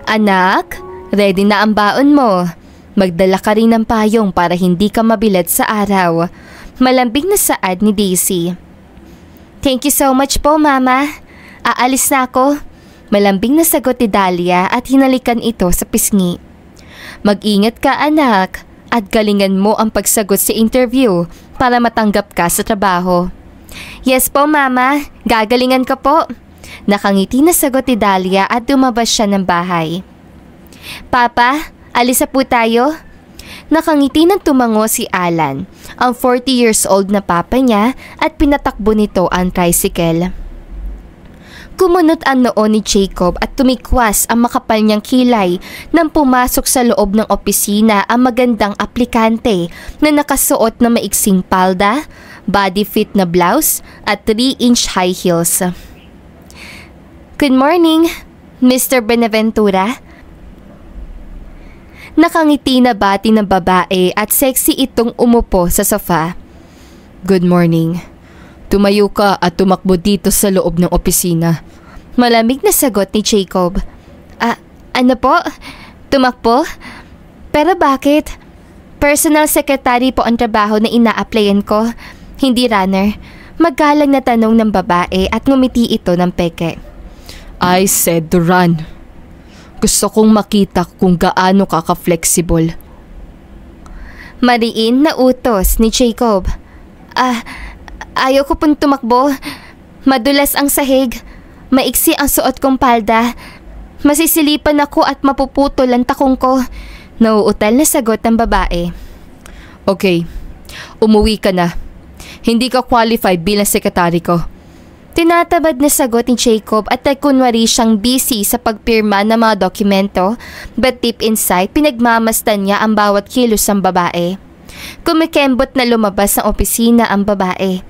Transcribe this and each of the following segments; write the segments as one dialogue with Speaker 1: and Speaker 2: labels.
Speaker 1: Anak, ready na ang baon mo. Magdala ka rin ng payong para hindi ka mabilad sa araw. Malambing na saad ni Daisy. Thank you so much po, Mama. Aalis na ako. Malambing na sagot ni Dahlia at hinalikan ito sa pisngi. Mag-ingat ka, anak, at galingan mo ang pagsagot sa interview para matanggap ka sa trabaho. Yes po, Mama. Gagalingan ka po. Nakangiti na sagot ni Dahlia at lumabas siya ng bahay. Papa, alis na po tayo. Nakangiti ng tumango si Alan, ang 40 years old na papa niya, at pinatakbo nito ang tricycle. Kumunot ang noo ni Jacob at tumikwas ang makapal niyang kilay nang pumasok sa loob ng opisina ang magandang aplikante na nakasuot na maiksing palda, body fit na blouse at 3-inch high heels. Good morning, Mr. Benaventura. Nakangiti na bati ng babae at sexy itong umupo sa sofa. Good morning. Tumayo ka at tumakbo dito sa loob ng opisina. Malamig na sagot ni Jacob. Ano po? Tumakbo? Pero bakit? Personal secretary po ang trabaho na ina-applyan ko, hindi runner. Magalang na tanong ng babae at ngumiti ito ng peke. I said to run. Gusto kong makita kung gaano ka ka-flexible. Mariin na utos ni Jacob. Ayaw ko pong tumakbo. Madulas ang sahig. Maiksi ang suot kong palda. Masisilipan ako at mapuputol ang takong ko. Nauutal na sagot ng babae. Okay, umuwi ka na. Hindi ka qualified bilang sekretary ko. Tinatabad na sagot ni Jacob at kunwari siyang busy sa pagpirma ng mga dokumento, but deep inside pinagmamasdan niya ang bawat kilos ng babae. Kumikembot na lumabas ng opisina ang babae.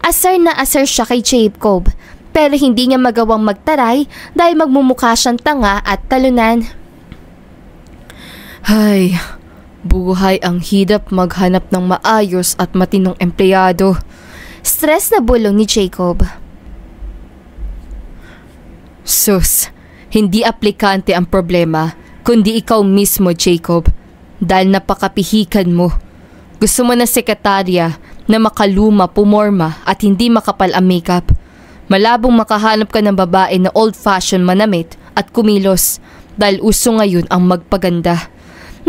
Speaker 1: Asar na asar siya kay Jacob, pero hindi niya magawang magtaray dahil magmumukha siyang tanga at talunan. Hay, buhay ang hirap maghanap ng maayos at matinong empleyado. Stress na bulong ni Jacob. Sus, hindi aplikante ang problema, kundi ikaw mismo, Jacob. Dahil napakapihikan mo. Gusto mo na sekretarya na makaluma, pumorma at hindi makapal ang makeup. Malabong makahanap ka ng babae na old-fashioned manamit at kumilos dahil uso ngayon ang magpaganda.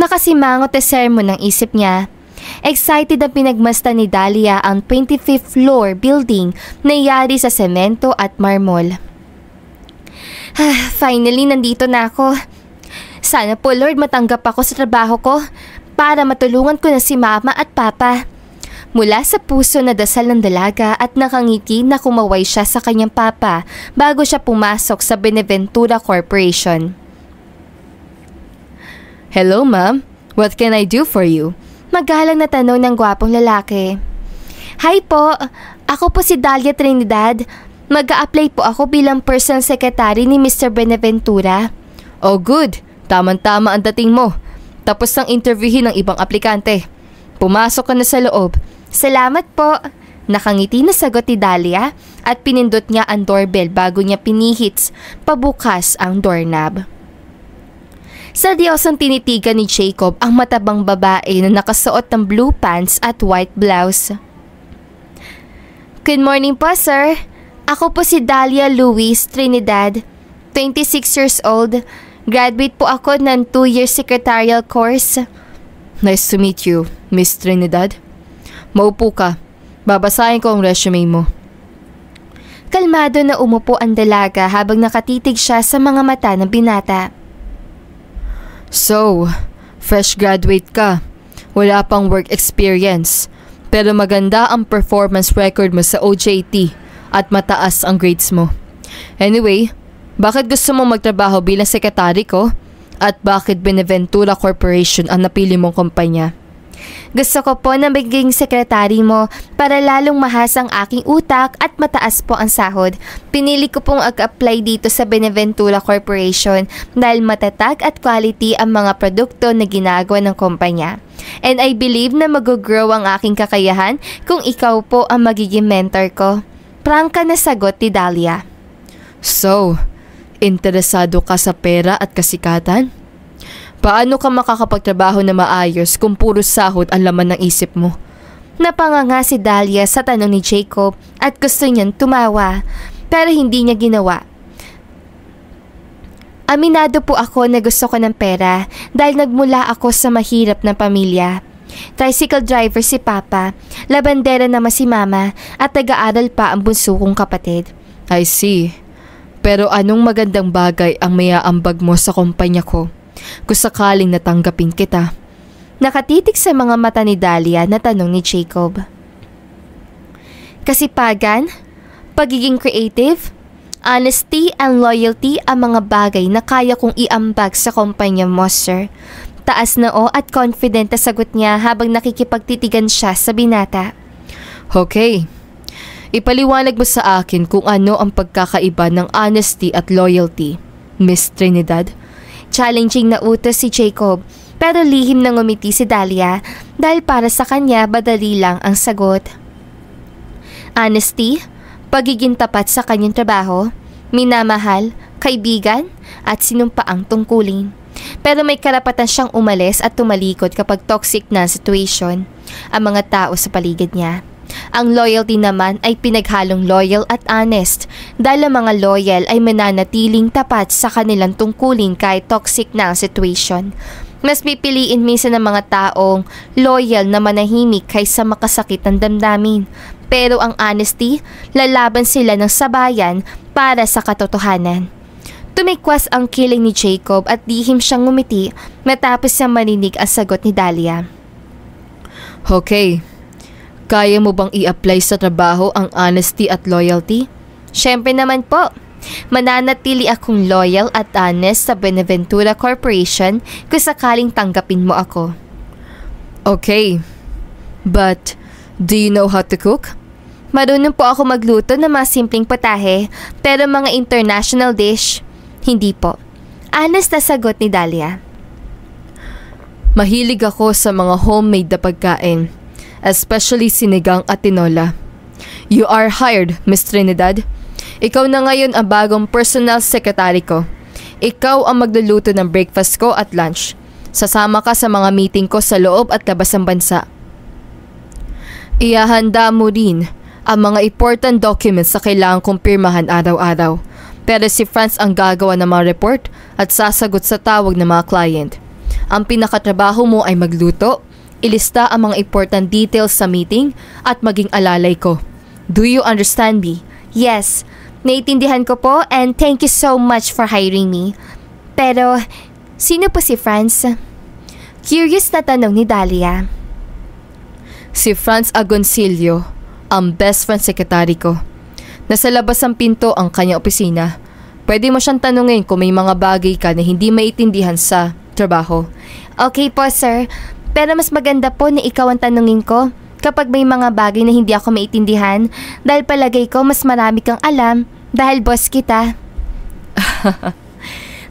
Speaker 1: Nakasimangot na sermon ng isip niya. Excited ang pinagmasdan ni Dahlia ang 25th floor building na yari sa semento at marmol. Finally, nandito na ako. Sana po, Lord, matanggap ako sa trabaho ko para matulungan ko na si Mama at Papa. Mula sa puso na dasal ng dalaga at nakangiti na kumaway siya sa kanyang papa bago siya pumasok sa Benaventura Corporation. Hello, Ma'am. What can I do for you? Magalang na tanong ng gwapong lalaki. Hi po, ako po si Dahlia Trinidad. Mag-a-apply po ako bilang personal secretary ni Mr. Benaventura. Oh good, tamang-tama ang dating mo. Tapos nang interviewin ng ibang aplikante. Pumasok ka na sa loob. Salamat po. Nakangiti na sagot ni Dahlia at pinindot niya ang doorbell bago niya pinihits pabukas ang doorknob. Seryosong tinitigan ni Jacob ang matabang babae na nakasuot ng blue pants at white blouse. Good morning po, sir. Ako po si Dahlia Louise Trinidad, 26 years old. Graduate po ako ng 2-year secretarial course. Nice to meet you, Miss Trinidad. Maupo ka. Babasahin ko ang resume mo. Kalmado na umupo ang dalaga habang nakatitig siya sa mga mata ng binata. So, fresh graduate ka. Wala pang work experience. Pero maganda ang performance record mo sa OJT. At mataas ang grades mo. Anyway, bakit gusto mo magtrabaho bilang sekretary ko? At bakit Benaventura Corporation ang napili mong kumpanya? Gusto ko po na maging sekretary mo para lalong mahas ang aking utak at mataas po ang sahod. Pinili ko pong ag-apply dito sa Benaventura Corporation dahil matatag at quality ang mga produkto na ginagawa ng kumpanya. And I believe na mag-grow ang aking kakayahan kung ikaw po ang magiging mentor ko. Prangka na sagot ni Dahlia. So,
Speaker 2: Interesado ka sa pera at kasikatan? Paano ka makakapagtrabaho na maayos kung puro sahod ang laman ng isip mo?
Speaker 1: Napanganga si Dahlia sa tanong ni Jacob at gusto niyang tumawa pero hindi niya ginawa. Aminado po ako na gusto ko ng pera dahil nagmula ako sa mahirap na pamilya. Tricycle driver si Papa, labandera naman si Mama at nag-aaral pa ang bunso kong kapatid.
Speaker 2: I see. Pero anong magandang bagay ang mayaambag mo sa kumpanya ko kung sakaling natanggapin kita?
Speaker 1: Nakatitig sa mga mata ni Dahlia na tanong ni Jacob. Kasipagan, pagiging creative, honesty and loyalty ang mga bagay na kaya kong iambag sa kumpanya mo, sir. Taas na at confident na sagot niya habang nakikipagtitigan siya sa binata.
Speaker 2: Okay. Ipaliwanag mo sa akin kung ano ang pagkakaiba ng honesty at loyalty, Miss Trinidad.
Speaker 1: Challenging na utos si Jacob pero lihim na ngumiti si Dahlia dahil para sa kanya madali lang ang sagot. Honesty, pagiging tapat sa kanyang trabaho, minamahal, kaibigan at sinumpaang tungkulin. Pero may karapatan siyang umalis at tumalikod kapag toxic na situation ang mga tao sa paligid niya. Ang loyalty naman ay pinaghalong loyal at honest dahil ang mga loyal ay mananatiling tapat sa kanilang tungkulin kahit toxic na ang situation. Mas pipiliin minsan ng mga taong loyal na manahimik kaysa makasakit ng damdamin. Pero ang honesty, lalaban sila ng sabayan para sa katotohanan. Tumikwas ang kiling ni Jacob at lihim siyang ngumiti matapos siyang marinig ang sagot ni Dahlia.
Speaker 2: Okay. Kaya mo bang i-apply sa trabaho ang honesty at loyalty?
Speaker 1: Siyempre naman po. Mananatili akong loyal at honest sa Beneventura Corporation kung sakaling tanggapin mo ako.
Speaker 2: Okay. But, do you know how to cook?
Speaker 1: Marunong po ako magluto ng mga simpleng putahe pero mga international dish, hindi po. Honest na sagot ni Dahlia.
Speaker 2: Mahilig ako sa mga homemade na pagkain, especially sinigang at tinola. You are hired, Miss Trinidad. Ikaw na ngayon ang bagong personal secretary ko. Ikaw ang magluluto ng breakfast ko at lunch. Sasama ka sa mga meeting ko sa loob at labas ng bansa. Ihahanda mo rin ang mga important documents na kailangan kong pirmahan araw-araw. Pero si Franz ang gagawa ng mga report at sasagot sa tawag ng mga client. Ang pinakatrabaho mo ay magluto, ilista ang mga important details sa meeting at maging alalay ko. Do you understand me?
Speaker 1: Yes, naiintindihan ko po and thank you so much for hiring me. Pero, sino po si Franz? Curious na tanong ni Dahlia.
Speaker 2: Si Franz Agoncillo, ang best friend secretary ko. Nasa labas ng pinto ang kanyang opisina. Pwede mo siyang tanungin kung may mga bagay ka na hindi maiintindihan sa trabaho.
Speaker 1: Okay po, sir. Pero mas maganda po na ikaw ang tanungin ko kapag may mga bagay na hindi ako maiintindihan dahil palagay ko mas marami kang alam dahil boss kita.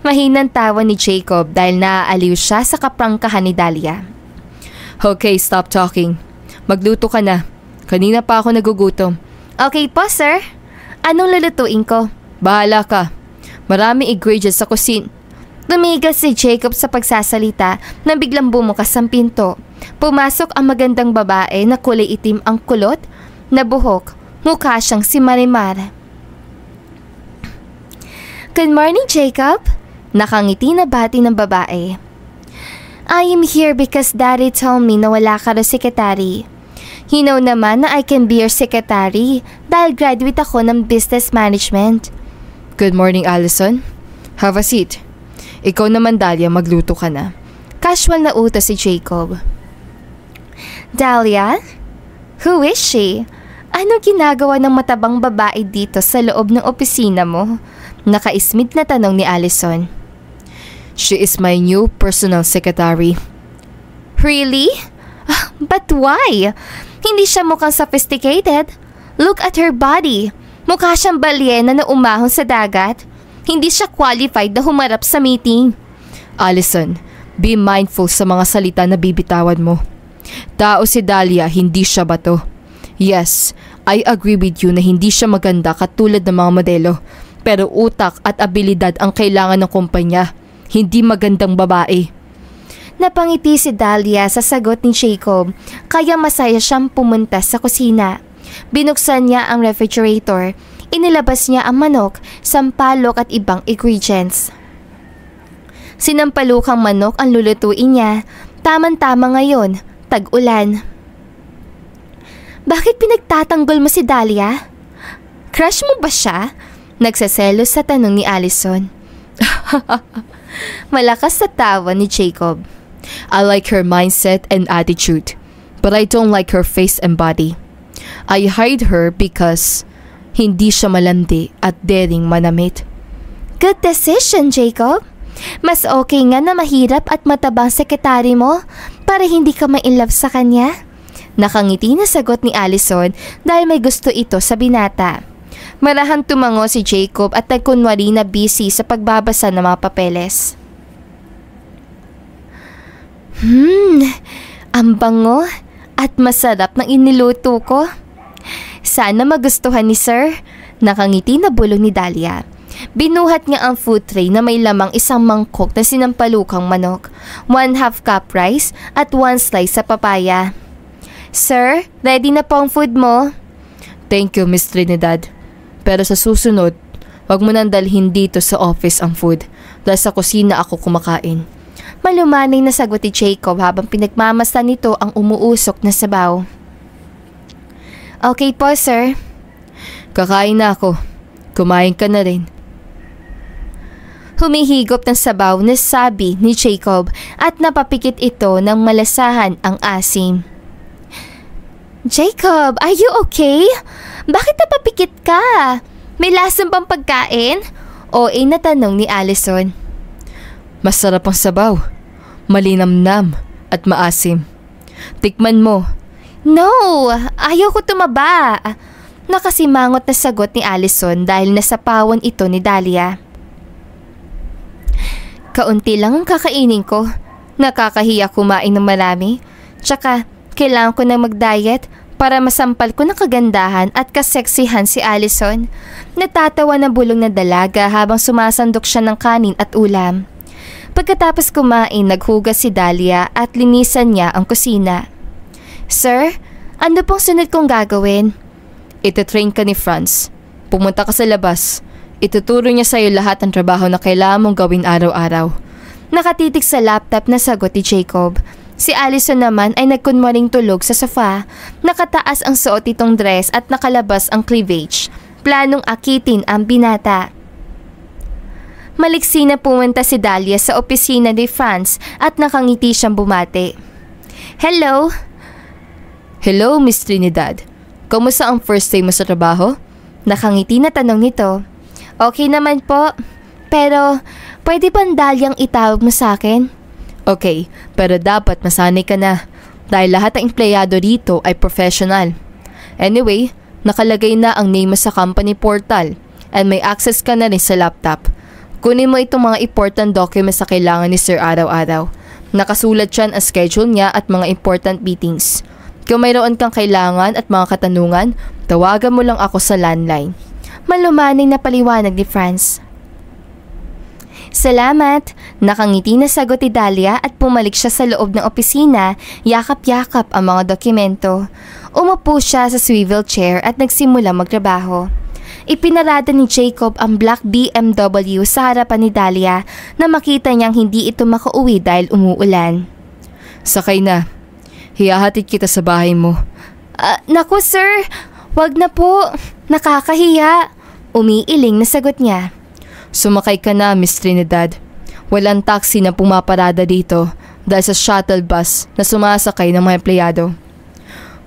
Speaker 1: Mahinang tawa ni Jacob dahil naaaliw siya sa kaprangkahan ni Dahlia.
Speaker 2: Okay, stop talking. Magluto ka na. Kanina pa ako nagugutom.
Speaker 1: Okay po, sir. Anong lulutuin ko?
Speaker 2: Bahala ka. Maraming ingredients sa kusin.
Speaker 1: Tumigil si Jacob sa pagsasalita nang biglang bumukas ang pinto. Pumasok ang magandang babae na kulay itim ang kulot, na buhok, mukha siyang si Marimar. Good morning, Jacob. Nakangiti na bati ng babae. I am here because Daddy told me na wala ka raw sekretary. You know naman na I can be your secretary dahil graduate ako ng business management.
Speaker 2: Good morning, Allison. Have a seat. Ikaw naman, Dahlia, magluto ka na.
Speaker 1: Casual na utos si Jacob. Dahlia? Who is she? Ano ginagawa ng matabang babae dito sa loob ng opisina mo? Nakaismit na tanong ni Allison.
Speaker 2: She is my new personal secretary.
Speaker 1: Really? But why? Hindi siya mukhang sophisticated. Look at her body. Mukha siyang balyena na umahon sa dagat. Hindi siya qualified na humarap sa meeting.
Speaker 2: Allison, be mindful sa mga salita na bibitawan mo. Tao si Dahlia, hindi siya bato. Yes, I agree with you na hindi siya maganda katulad ng mga modelo. Pero utak at abilidad ang kailangan ng kumpanya, hindi magandang babae.
Speaker 1: Napangiti si Dahlia sa sagot ni Jacob, kaya masaya siyang pumunta sa kusina. Binuksan niya ang refrigerator, inilabas niya ang manok, sampalok at ibang ingredients. Sinampalukang manok ang lulutuin niya, tamang-tama ngayon, tag-ulan. Bakit pinagtatanggol mo si Dahlia? Crush mo ba siya? Nagsaselos sa tanong ni Allison. Malakas sa tawa ni Jacob.
Speaker 2: I like her mindset and attitude, but I don't like her face and body. I hired her because hindi siya malandi at daring manamit.
Speaker 1: Good decision, Jacob. Mas okay nga na mahirap at matabang sekretary mo para hindi ka ma-inlove sa kanya. Nakangiti na sagot ni Allison dahil may gusto ito sa binata. Marahang tumango si Jacob at nagkunwari na busy sa pagbabasa ng mga papeles. Ang bango at masarap ng iniluto ko. Sana magustuhan ni Sir. Nakangiti na bulong ni Dahlia. Binuhat niya ang food tray na may lamang isang mangkok na sinampalukang manok, 1/2 cup rice at 1 slice sa papaya. Sir, ready na po ang food mo?
Speaker 2: Thank you, Miss Trinidad. Pero sa susunod, wag mo nang dalhin dito sa office ang food dahil sa kusina ako kumakain.
Speaker 1: Malumanay na sagot ni Jacob habang pinagmamasdan nito ang umuusok na sabaw. Okay po, sir.
Speaker 2: Kakain na ako. Kumain ka na rin.
Speaker 1: Humihigop ng sabaw na sabi ni Jacob at napapikit ito ng malasahan ang asim. Jacob, are you okay? Bakit napapikit ka? May lasang bang pagkain? O na tanong ni Allison.
Speaker 2: Masarap ang sabaw. Malinamnam at maasim. Tikman mo.
Speaker 1: No, ayaw ko tumaba. Nakasimangot na sagot ni Allison dahil nasapawan ito ni Dahlia. Kaunti lang ang kakainin ko. Nakakahiya kumain ng marami. Tsaka, kailangan ko na mag-diet para masampal ko ng kagandahan at kaseksihan si Allison. Natatawa na bulong na dalaga habang sumasandok siya ng kanin at ulam. Pagkatapos kumain, naghugas si Dahlia at linisan niya ang kusina. Sir, ano pong sunod kong gagawin?
Speaker 2: Ito-train ka ni Franz. Pumunta ka sa labas. Ituturo niya sa'yo lahat ng trabaho na kailangan mong gawin araw-araw.
Speaker 1: Nakatitig sa laptop na sagot ni Jacob. Si Allison naman ay nagkunwaring tulog sa sofa. Nakataas ang suot itong dress at nakalabas ang cleavage. Planong akitin ang binata. Maliksi na pumunta si Dahlia sa opisina ni Franz at nakangiti siyang bumati. Hello?
Speaker 2: Hello, Miss Trinidad. Kamusta ang first day mo sa trabaho?
Speaker 1: Nakangiti na tanong nito. Okay naman po. Pero, pwede bang Dahliang itawag mo sa akin?
Speaker 2: Okay, pero dapat masanay ka na. Dahil lahat ng empleyado rito ay professional. Anyway, nakalagay na ang name mo sa company portal and may access ka na rin sa laptop. Kunin mo itong mga important documents sa kailangan ni Sir araw-araw. Nakasulat dyan ang schedule niya at mga important meetings. Kung mayroon kang kailangan at mga katanungan, tawagan mo lang ako sa landline.
Speaker 1: Malumanay na paliwanag ni Franz. Salamat! Nakangiti na sagot ni Dahlia at pumalik siya sa loob ng opisina, yakap-yakap ang mga dokumento. Umupo siya sa swivel chair at nagsimula magtrabaho. Ipinarada ni Jacob ang black BMW sa harapan ni Dahlia na makita niyang hindi ito makauwi dahil umuulan.
Speaker 2: Sakay na. Hiyahatid kita sa bahay mo.
Speaker 1: Naku sir, wag na po. Nakakahiya. Umiiling na sagot niya.
Speaker 2: Sumakay ka na, Miss Trinidad. Walang taxi na pumaparada dito dahil sa shuttle bus na sumasakay ng mga empleyado.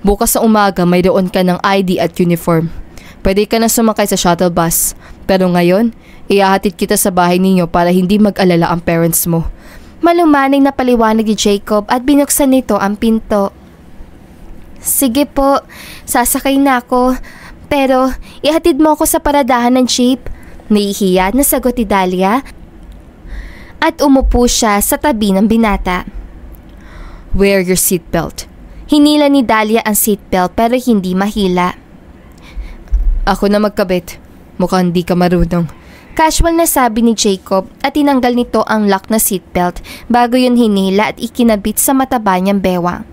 Speaker 2: Bukas sa umaga mayroon ka ng ID at uniform. Pwede ka na sumakay sa shuttle bus. Pero ngayon, ihahatid kita sa bahay ninyo para hindi mag-alala ang parents mo.
Speaker 1: Malumanay na paliwanag ni Jacob at binuksan nito ang pinto. Sige po, sasakay na ako. Pero ihatid mo ako sa paradahan ng jeep. Nahihiya na sagot ni Dahlia at umupo siya sa tabi ng binata.
Speaker 2: Wear your seatbelt.
Speaker 1: Hinila ni Dahlia ang seatbelt pero hindi mahila.
Speaker 2: Ako na magkabit. Mukhang hindi ka marunong.
Speaker 1: Casual na sabi ni Jacob at tinanggal nito ang lock na seatbelt bago yun hinila at ikinabit sa mataba niyang bewang.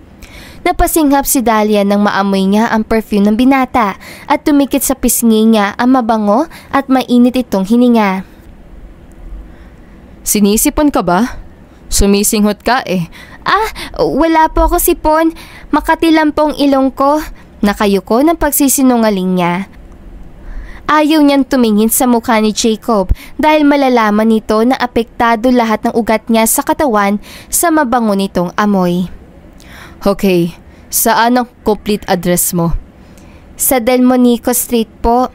Speaker 1: Napasinghap si Dahlia nang maamoy niya ang perfume ng binata at tumikit sa pisngi niya ang mabango at mainit itong hininga.
Speaker 2: Sinisipon ka ba? Sumisinghot ka eh.
Speaker 1: Wala po ako sipon. Makati lang pong ilong ko. Nakayuko ng pagsisinungaling niya. Ayaw niyang tumingin sa mukha ni Jacob dahil malalaman nito na apektado lahat ng ugat niya sa katawan sa mabango nitong amoy.
Speaker 2: Okay, saan ang complete address mo?
Speaker 1: Sa Delmonico Street po.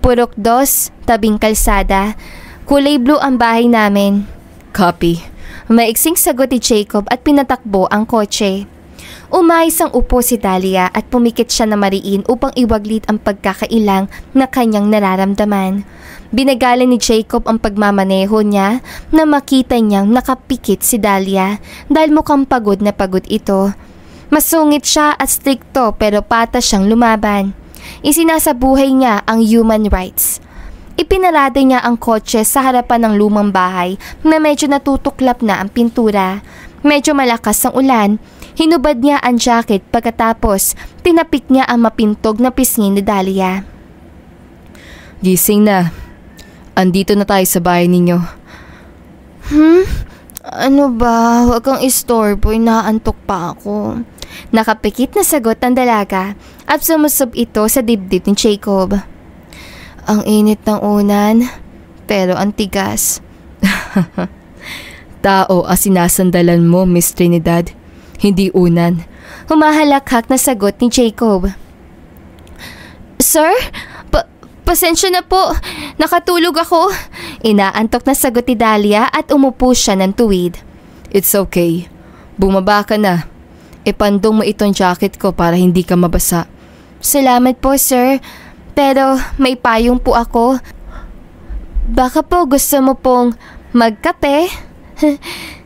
Speaker 1: Purok 2, tabing kalsada. Kulay blue ang bahay namin.
Speaker 2: Copy.
Speaker 1: Maiksing sagot ni Jacob at pinatakbo ang kotse. Umayos ang upo si Dahlia at pumikit siya na mariin upang iwaglit ang pagkakailang na kanyang nararamdaman. Binagalan ni Jacob ang pagmamaneho niya na makita niyang nakapikit si Dahlia dahil mukhang pagod na pagod ito. Masungit siya at strikto pero patas siyang lumaban. Isinasabuhay niya ang human rights. Ipinarada niya ang kotse sa harapan ng lumang bahay na medyo natutuklap na ang pintura. Medyo malakas ang ulan. Hinubad niya ang jacket pagkatapos tinapik niya ang mapintog na pisngi ni Dahlia.
Speaker 2: Gising na. Andito na tayo sa bahay ninyo.
Speaker 1: Ano ba? Huwag kang istorbo. Inaantok pa ako. Nakapikit na sagot ng dalaga at sumusub ito sa dibdib ni Jacob. Ang init ng unan, pero ang tigas.
Speaker 2: Tao ang sinasandalan mo, Miss Trinidad. Hindi unan.
Speaker 1: Humahalakhak na sagot ni Jacob. Sir, pasensya na po. Nakatulog ako. Inaantok na sagot ni Dahlia at umupo siya ng tuwid.
Speaker 2: It's okay. Bumaba ka na. Ipandong mo itong jacket ko para hindi ka mabasa.
Speaker 1: Salamat po, sir. Pero may payong po ako. Baka po gusto mo pong magkape?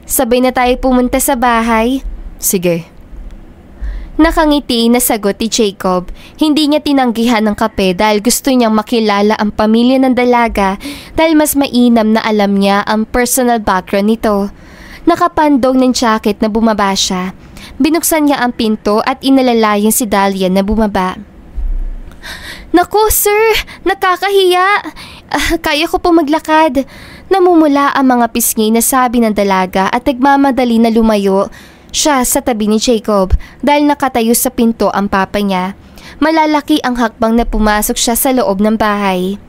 Speaker 1: Sabay na tayo pumunta sa bahay.
Speaker 2: Sige.
Speaker 1: Nakangiti na sagot ni Jacob. Hindi niya tinanggihan ng kape dahil gusto niyang makilala ang pamilya ng dalaga dahil mas mainam na alam niya ang personal background nito. Nakapandong ng jacket na bumaba siya. Binuksan niya ang pinto at inalalayan si Dahlia na bumaba. Naku, sir! Nakakahiya! Kaya ko po maglakad. Namumula ang mga pisngi na sabi ng dalaga at nagmamadali na lumayo siya sa tabi ni Jacob dahil nakatayo sa pinto ang papa niya. Malalaki ang hakbang na pumasok siya sa loob ng bahay.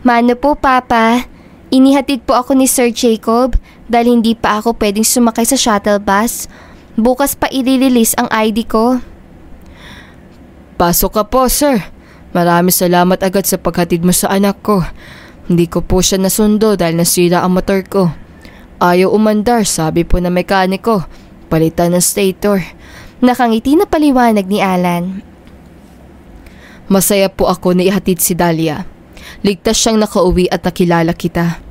Speaker 1: Mano po, Papa? Inihatid po ako ni Sir Jacob dahil hindi pa ako pwedeng sumakay sa shuttle bus. Bukas pa i-release ang ID ko.
Speaker 2: Pasok ka po, sir. Maraming salamat agad sa paghatid mo sa anak ko. Hindi ko po siya nasundo dahil nasira ang motor ko. Ayaw umandar, sabi po na mekaniko. Palitan ng stator.
Speaker 1: Nakangiti na paliwanag ni Alan.
Speaker 2: Masaya po ako na ihatid si Dahlia. Ligtas siyang nakauwi at nakilala kita.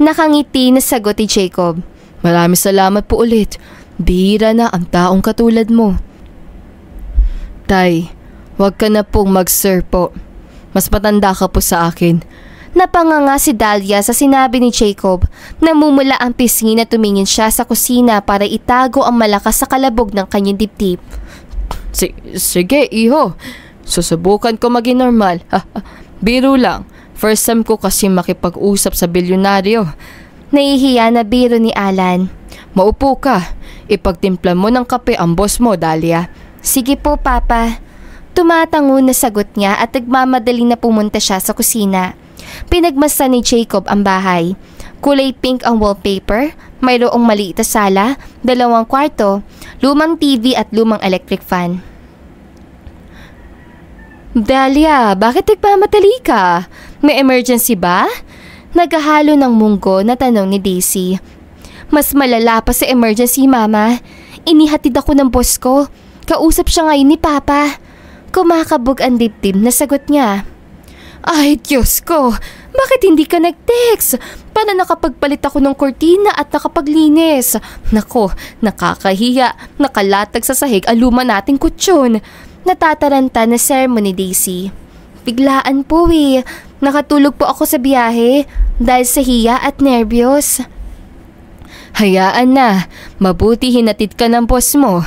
Speaker 1: Nakangiti na sagot ni Jacob.
Speaker 2: Maraming salamat po ulit. Bihira na ang taong katulad mo. Tay, huwag ka na pong mag-sir po. Mas matanda ka po sa akin.
Speaker 1: Napanganga si Dahlia sa sinabi ni Jacob. Namumula ang pisngi na tumingin siya sa kusina para itago ang malakas sa kalabog ng kanyang dibdib.
Speaker 2: Sige, iho. Susubukan ko maging normal. Biro lang. First time ko kasi makipag-usap sa bilyonaryo.
Speaker 1: Nahihiya na biro ni Alan.
Speaker 2: Maupo ka. Ipagtimpla mo ng kape ang boss mo, Dahlia.
Speaker 1: Sige po, Papa. Tumatango na sagot niya at nagmamadali na pumunta siya sa kusina. Pinagmasdan ni Jacob ang bahay. Kulay pink ang wallpaper, mayroong maliit na sala, 2 kwarto, lumang TV at lumang electric fan. Dahlia, bakit nagmamadali ka? May emergency ba? Naghahalo ng munggo na tanong ni Daisy. Mas malala pa sa emergency, Mama. Inihatid ako ng boss ko. Kausap siya ngayon ni Papa. Kumakabog ang dibdib na sagot niya. Ay, Diyos ko! Bakit hindi ka nag-text? Para nakapagpalit ako ng kortina at nakapaglinis. Nako, nakakahiya. Nakalatag sa sahig ang luma nating kutsyon. Natataranta na sermon ni Daisy. Biglaan po eh. Nakatulog po ako sa biyahe dahil sa hiya at nervyos.
Speaker 2: Hayaan na, mabuti hinatid ka ng boss mo.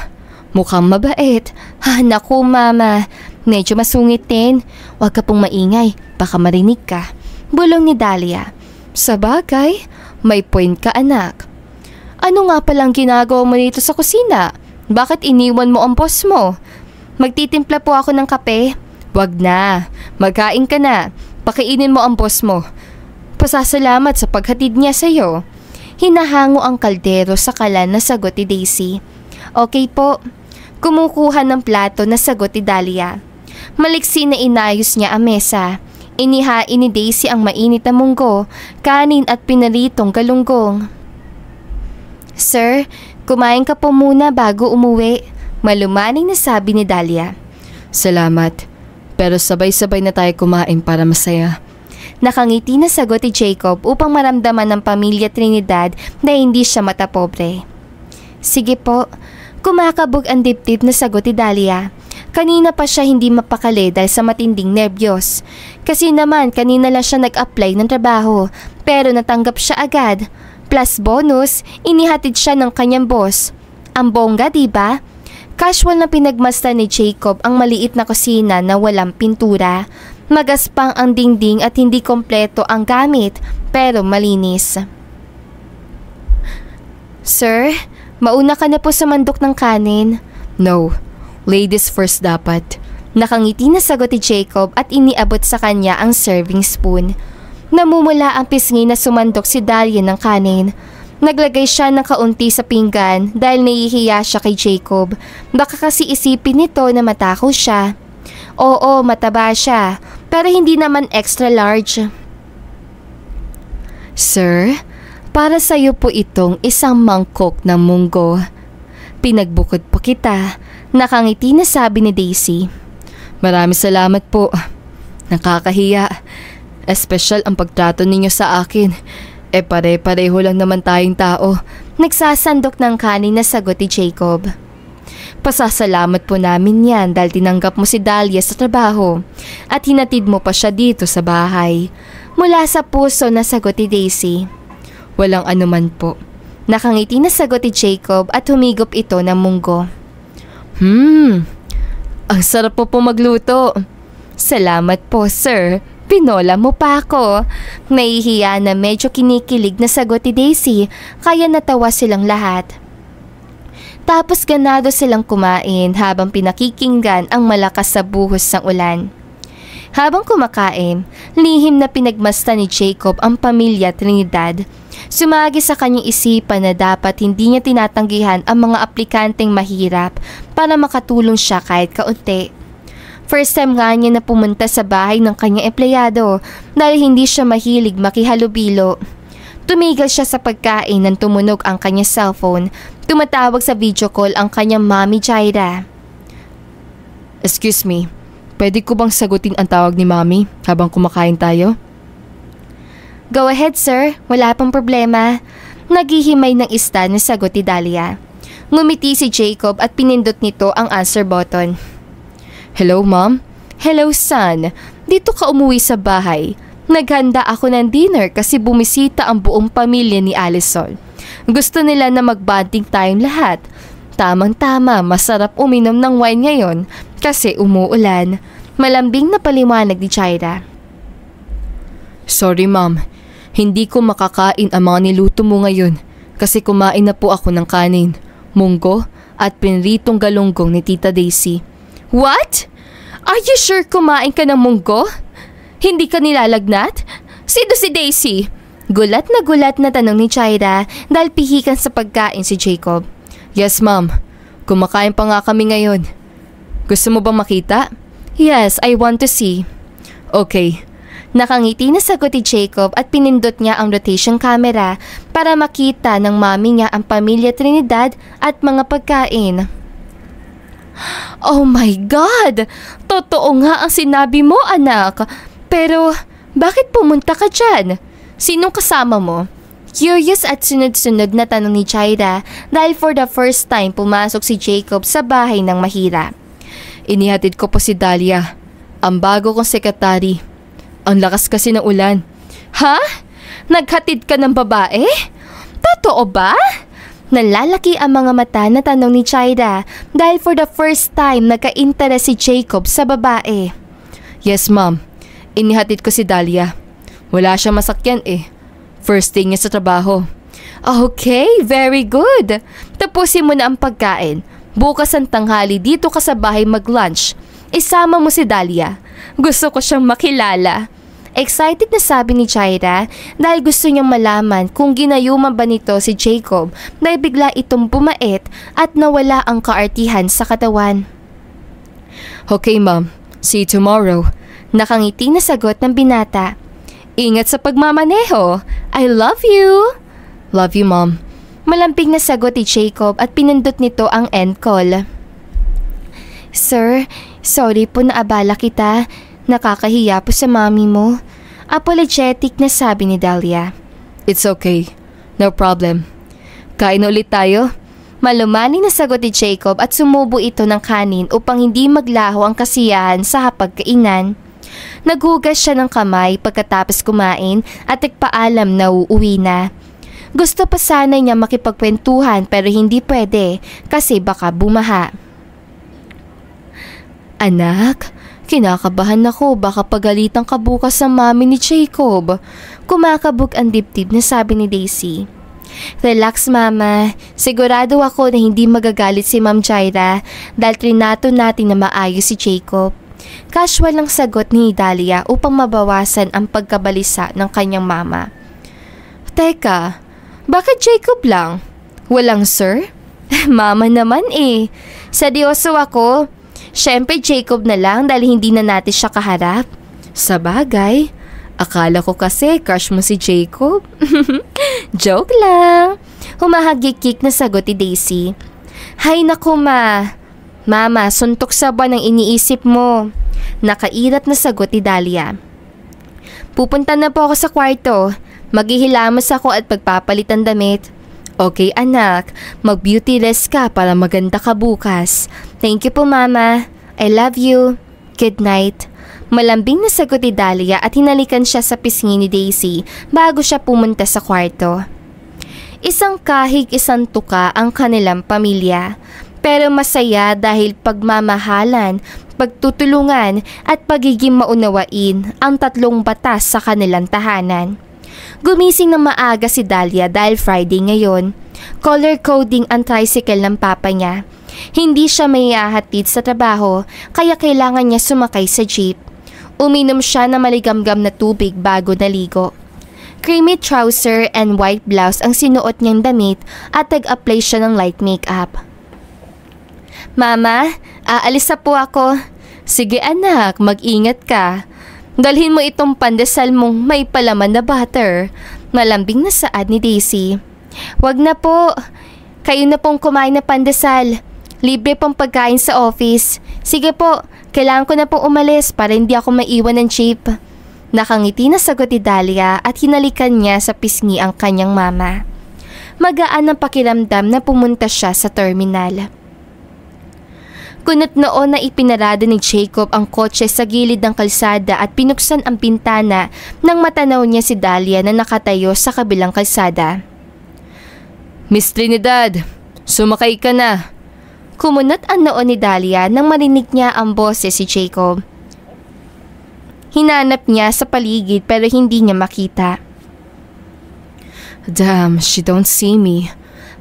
Speaker 2: Mukhang mabait.
Speaker 1: Naku mama, medyo masungit din. Huwag ka pong maingay, baka marinig ka. Bulong ni Dahlia.
Speaker 2: Sabagay, may point ka anak. Ano nga palang ginagawa mo dito sa kusina? Bakit iniwan mo ang boss mo?
Speaker 1: Magtitimpla po ako ng kape.
Speaker 2: Wag na, magkain ka na. Pakainin mo ang boss mo. Pasasalamat sa paghatid niya sa'yo.
Speaker 1: Hinahango ang kaldero sa kalan na sagot ni Daisy. Okay po. Kumukuha ng plato na sagot ni Dahlia. Maliksi na inayos niya ang mesa. Inihain ni Daisy ang mainit na munggo, kanin at pinaritong galunggong. Sir, kumain ka po muna bago umuwi. Malumaning na sabi ni Dahlia.
Speaker 2: Salamat. Pero sabay-sabay na tayo kumain para masaya.
Speaker 1: Nakangiti na sagot ni Jacob upang maramdaman ng pamilya Trinidad na hindi siya matapobre. Sige po. Kumakabog ang dibdib na sagot ni Dahlia. Kanina pa siya hindi mapakali dahil sa matinding nerbiyos. Kasi naman kanina lang siya nag-apply ng trabaho pero natanggap siya agad. Plus bonus, inihatid siya ng kanyang boss. Ang bongga, diba? Casual na pinagmasdan ni Jacob ang maliit na kusina na walang pintura. Magaspang ang dingding at hindi kompleto ang gamit pero malinis. Sir, mauna ka na po sa mandok ng kanin.
Speaker 2: No, ladies first dapat.
Speaker 1: Nakangiti na sagot ni Jacob at iniabot sa kanya ang serving spoon. Namumula ang pisngi na sumandok si Dahlia ng kanin. Naglagay siya ng kaunti sa pinggan dahil nahihiya siya kay Jacob. Baka kasi isipin nito na matakaw siya. Oo, mataba siya, pero hindi naman extra large.
Speaker 2: Sir, para sa'yo po itong isang mangkok ng munggo.
Speaker 1: Pinagbukod po kita. Nakangiti na sabi ni Daisy.
Speaker 2: Maraming salamat po. Nakakahiya. Espesyal ang pagtrato ninyo sa akin. Pare-pareho lang naman tayong tao.
Speaker 1: Nagsasandok ng kanin na sagot ni Jacob.
Speaker 2: Pasasalamat po namin yan dahil tinanggap mo si Dahlia sa trabaho at hinatid mo pa siya dito sa bahay.
Speaker 1: Mula sa puso na sagot ni Daisy.
Speaker 2: Walang anuman po.
Speaker 1: Nakangiti na sagot ni Jacob at humigop ito ng munggo.
Speaker 2: Ang sarap po magluto.
Speaker 1: Salamat po, sir. Pinola mo pa ako. Nahihiya na medyo kinikilig na sagot ni Daisy kaya natawa silang lahat. Tapos ganado silang kumain habang pinakikinggan ang malakas sa buhos ng ulan. Habang kumakain, lihim na pinagmasdan ni Jacob ang pamilya Trinidad. Sumagi sa kanyang isipan na dapat hindi niya tinatanggihan ang mga aplikanteng mahirap para makatulong siya kahit kaunti. First time nga niya na pumunta sa bahay ng kanyang empleyado dahil hindi siya mahilig makihalubilo. Tumigil siya sa pagkain nang tumunog ang kanyang cellphone. Tumatawag sa video call ang kanyang mami Jaira.
Speaker 2: Excuse me, pwede ko bang sagutin ang tawag ni mami habang kumakain tayo?
Speaker 1: Go ahead sir, wala pang problema. Naghihimay ng ista na sagot ni Dahlia. Ngumiti si Jacob at pinindot nito ang answer button.
Speaker 2: Hello, Mom?
Speaker 1: Hello, son. Dito ka umuwi sa bahay. Naghanda ako ng dinner kasi bumisita ang buong pamilya ni Allison. Gusto nila na magbanding tayong lahat. Tamang-tama, masarap uminom ng wine ngayon kasi umuulan. Malambing na paliwanag ni Jaira.
Speaker 2: Sorry, Mom. Hindi ko makakain ang mga niluto mo ngayon kasi kumain na po ako ng kanin, munggo at pinritong galunggong ni Tita Daisy.
Speaker 1: What? Are you sure kumain ka ng munggo? Hindi ka nilalagnat? Sino si Daisy? Gulat na tanong ni Jaira dahil pihikan sa pagkain si Jacob.
Speaker 2: Yes, Mom. Kumakain pa nga kami ngayon. Gusto mo bang makita?
Speaker 1: Yes, I want to see.
Speaker 2: Okay.
Speaker 1: Nakangiti na sagot ni Jacob at pinindot niya ang rotation camera para makita ng mami niya ang pamilya Trinidad at mga pagkain. Oh my God! Totoo nga ang sinabi mo, anak. Pero, bakit pumunta ka dyan? Sinong kasama mo? Curious at sunod-sunod na tanong ni Jaira dahil for the first time pumasok si Jacob sa bahay ng mahirap.
Speaker 2: Inihatid ko po si Dahlia, ang bago kong sekretary. Ang lakas kasi ng ulan.
Speaker 1: Ha? Naghatid ka ng babae? Totoo ba? Nalalaki ang mga mata na tanong ni Chayra dahil for the first time nagka-interest si Jacob sa babae.
Speaker 2: Yes, ma'am. Inihatid ko si Dahlia. Wala siya masakyan eh. First day niya sa trabaho.
Speaker 1: Okay, very good. Tapusin mo na ang pagkain. Bukas ang tanghali dito ka sa bahay mag-lunch. Isama mo si Dahlia. Gusto ko siyang makilala. Excited na sabi ni Chayra dahil gusto niyang malaman kung ginayuman ba nito si Jacob dahil bigla itong bumait at nawala ang kaartihan sa katawan.
Speaker 2: Okay, ma'am. See you tomorrow.
Speaker 1: Nakangiti na sagot ng binata. Ingat sa pagmamaneho. I love you.
Speaker 2: Love you, ma'am.
Speaker 1: Malamping na sagot ni Jacob at pinindot nito ang end call. Sir, sorry po na abala kita. Nakakahiya po sa mami mo. Apologetic na sabi ni Dahlia.
Speaker 2: It's okay. No problem. Kain ulit tayo?
Speaker 1: Malumani na sagot ni Jacob at sumubo ito ng kanin upang hindi maglaho ang kasiyahan sa hapagkainan. Naghugas siya ng kamay pagkatapos kumain at nagpaalam na uuwi na. Gusto pa sana niya makipagkwentuhan pero hindi pwede kasi baka bumaha. Anak, kinakabahan ako baka pagalitan ka bukas sa mami ni Jacob. Kumakabog ang dibdib na sabi ni Daisy. Relax mama, sigurado ako na hindi magagalit si Ma'am Chayra dahil trinato natin na maayos si Jacob. Casual lang sagot ni Dahlia upang mabawasan ang pagkabalisa ng kanyang mama. Teka, bakit Jacob lang? Walang sir? Mama naman eh. Seryoso ako. Siyempre Jacob na lang dahil hindi na natin siya kaharap. Sabagay, akala ko kasi crush mo si Jacob. Joke lang. Humahagikik na sagot ni Daisy. Hay naku ma. Mama, suntok sa buwan ang iniisip mo. Nakairat na sagot ni Dahlia. Pupunta na po ako sa kwarto. Maghihilamos ako at pagpapalitan damit. Okay anak, mag-beauty rest ka para maganda ka bukas. Thank you po mama. I love you. Good night. Malambing na sagot ni Dahlia at hinalikan siya sa pisngi ni Daisy bago siya pumunta sa kwarto. Isang kahig isang tuka ang kanilang pamilya. Pero masaya dahil pagmamahalan, pagtutulungan at pagiging maunawain ang tatlong batas sa kanilang tahanan. Gumising ng maaga si Dahlia dahil Friday ngayon. Color coding ang tricycle ng papa niya. Hindi siya may hahatid sa trabaho kaya kailangan niya sumakay sa jeep. Uminom siya ng maligamgam na tubig bago naligo. Creamy trouser and white blouse ang sinuot niyang damit at nag-apply siya ng light makeup. Mama, aalis na po ako. Sige anak, mag-ingat ka. Dalhin mo itong pandesal mong may palaman na butter. Malambing na saad ni Daisy. Wag na po. Kayo na pong kumain na pandesal. Libre pong pagkain sa office. Sige po, kailangan ko na pong umalis para hindi ako maiwan ng jeep. Nakangiti na sagot ni Dahlia at hinalikan niya sa pisngi ang kanyang mama. Magaan ang pakiramdam na pumunta siya sa terminal. Kunot noon na ipinarada ni Jacob ang kotse sa gilid ng kalsada at pinuksan ang pintana nang matanaw niya si Dahlia na nakatayo sa kabilang kalsada.
Speaker 2: Miss Trinidad, sumakay ka na.
Speaker 1: Kumunot ang noon ni Dahlia nang marinig niya ang boses si Jacob. Hinanap niya sa paligid pero hindi niya makita.
Speaker 2: Damn, she don't see me.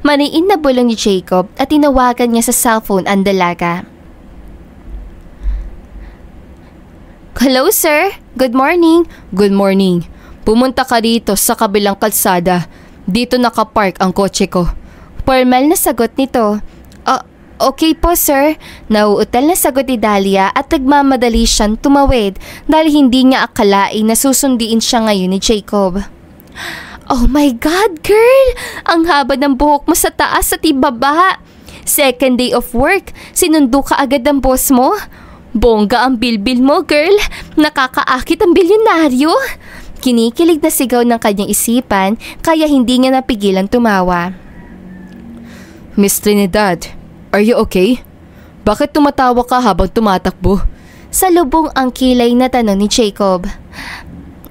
Speaker 1: Mariin na bulong ni Jacob at tinawagan niya sa cellphone ang dalaga. Hello sir, good morning.
Speaker 2: Good morning. Pumunta ka dito sa kabilang kalsada. Dito nakapark ang kotse ko.
Speaker 1: Formal na sagot nito. Okay po sir. Nauutal na sagot ni Dahlia at nagmamadali siyang tumawid dahil hindi niya akalain na susundiin siya ngayon ni Jacob. Oh my God, girl! Ang haba ng buhok mo sa taas at ibaba. Second day of work, sinundo ka agad ng boss mo. Bongga ang bilbil mo, girl. Nakakaakit ang bilyonaryo. Kinikilig na sigaw ng kanyang isipan kaya hindi niya napigilan tumawa.
Speaker 2: Miss Trinidad, are you okay? Bakit tumatawa ka habang tumatakbo?
Speaker 1: Salubong ang kilay na tanong ni Jacob.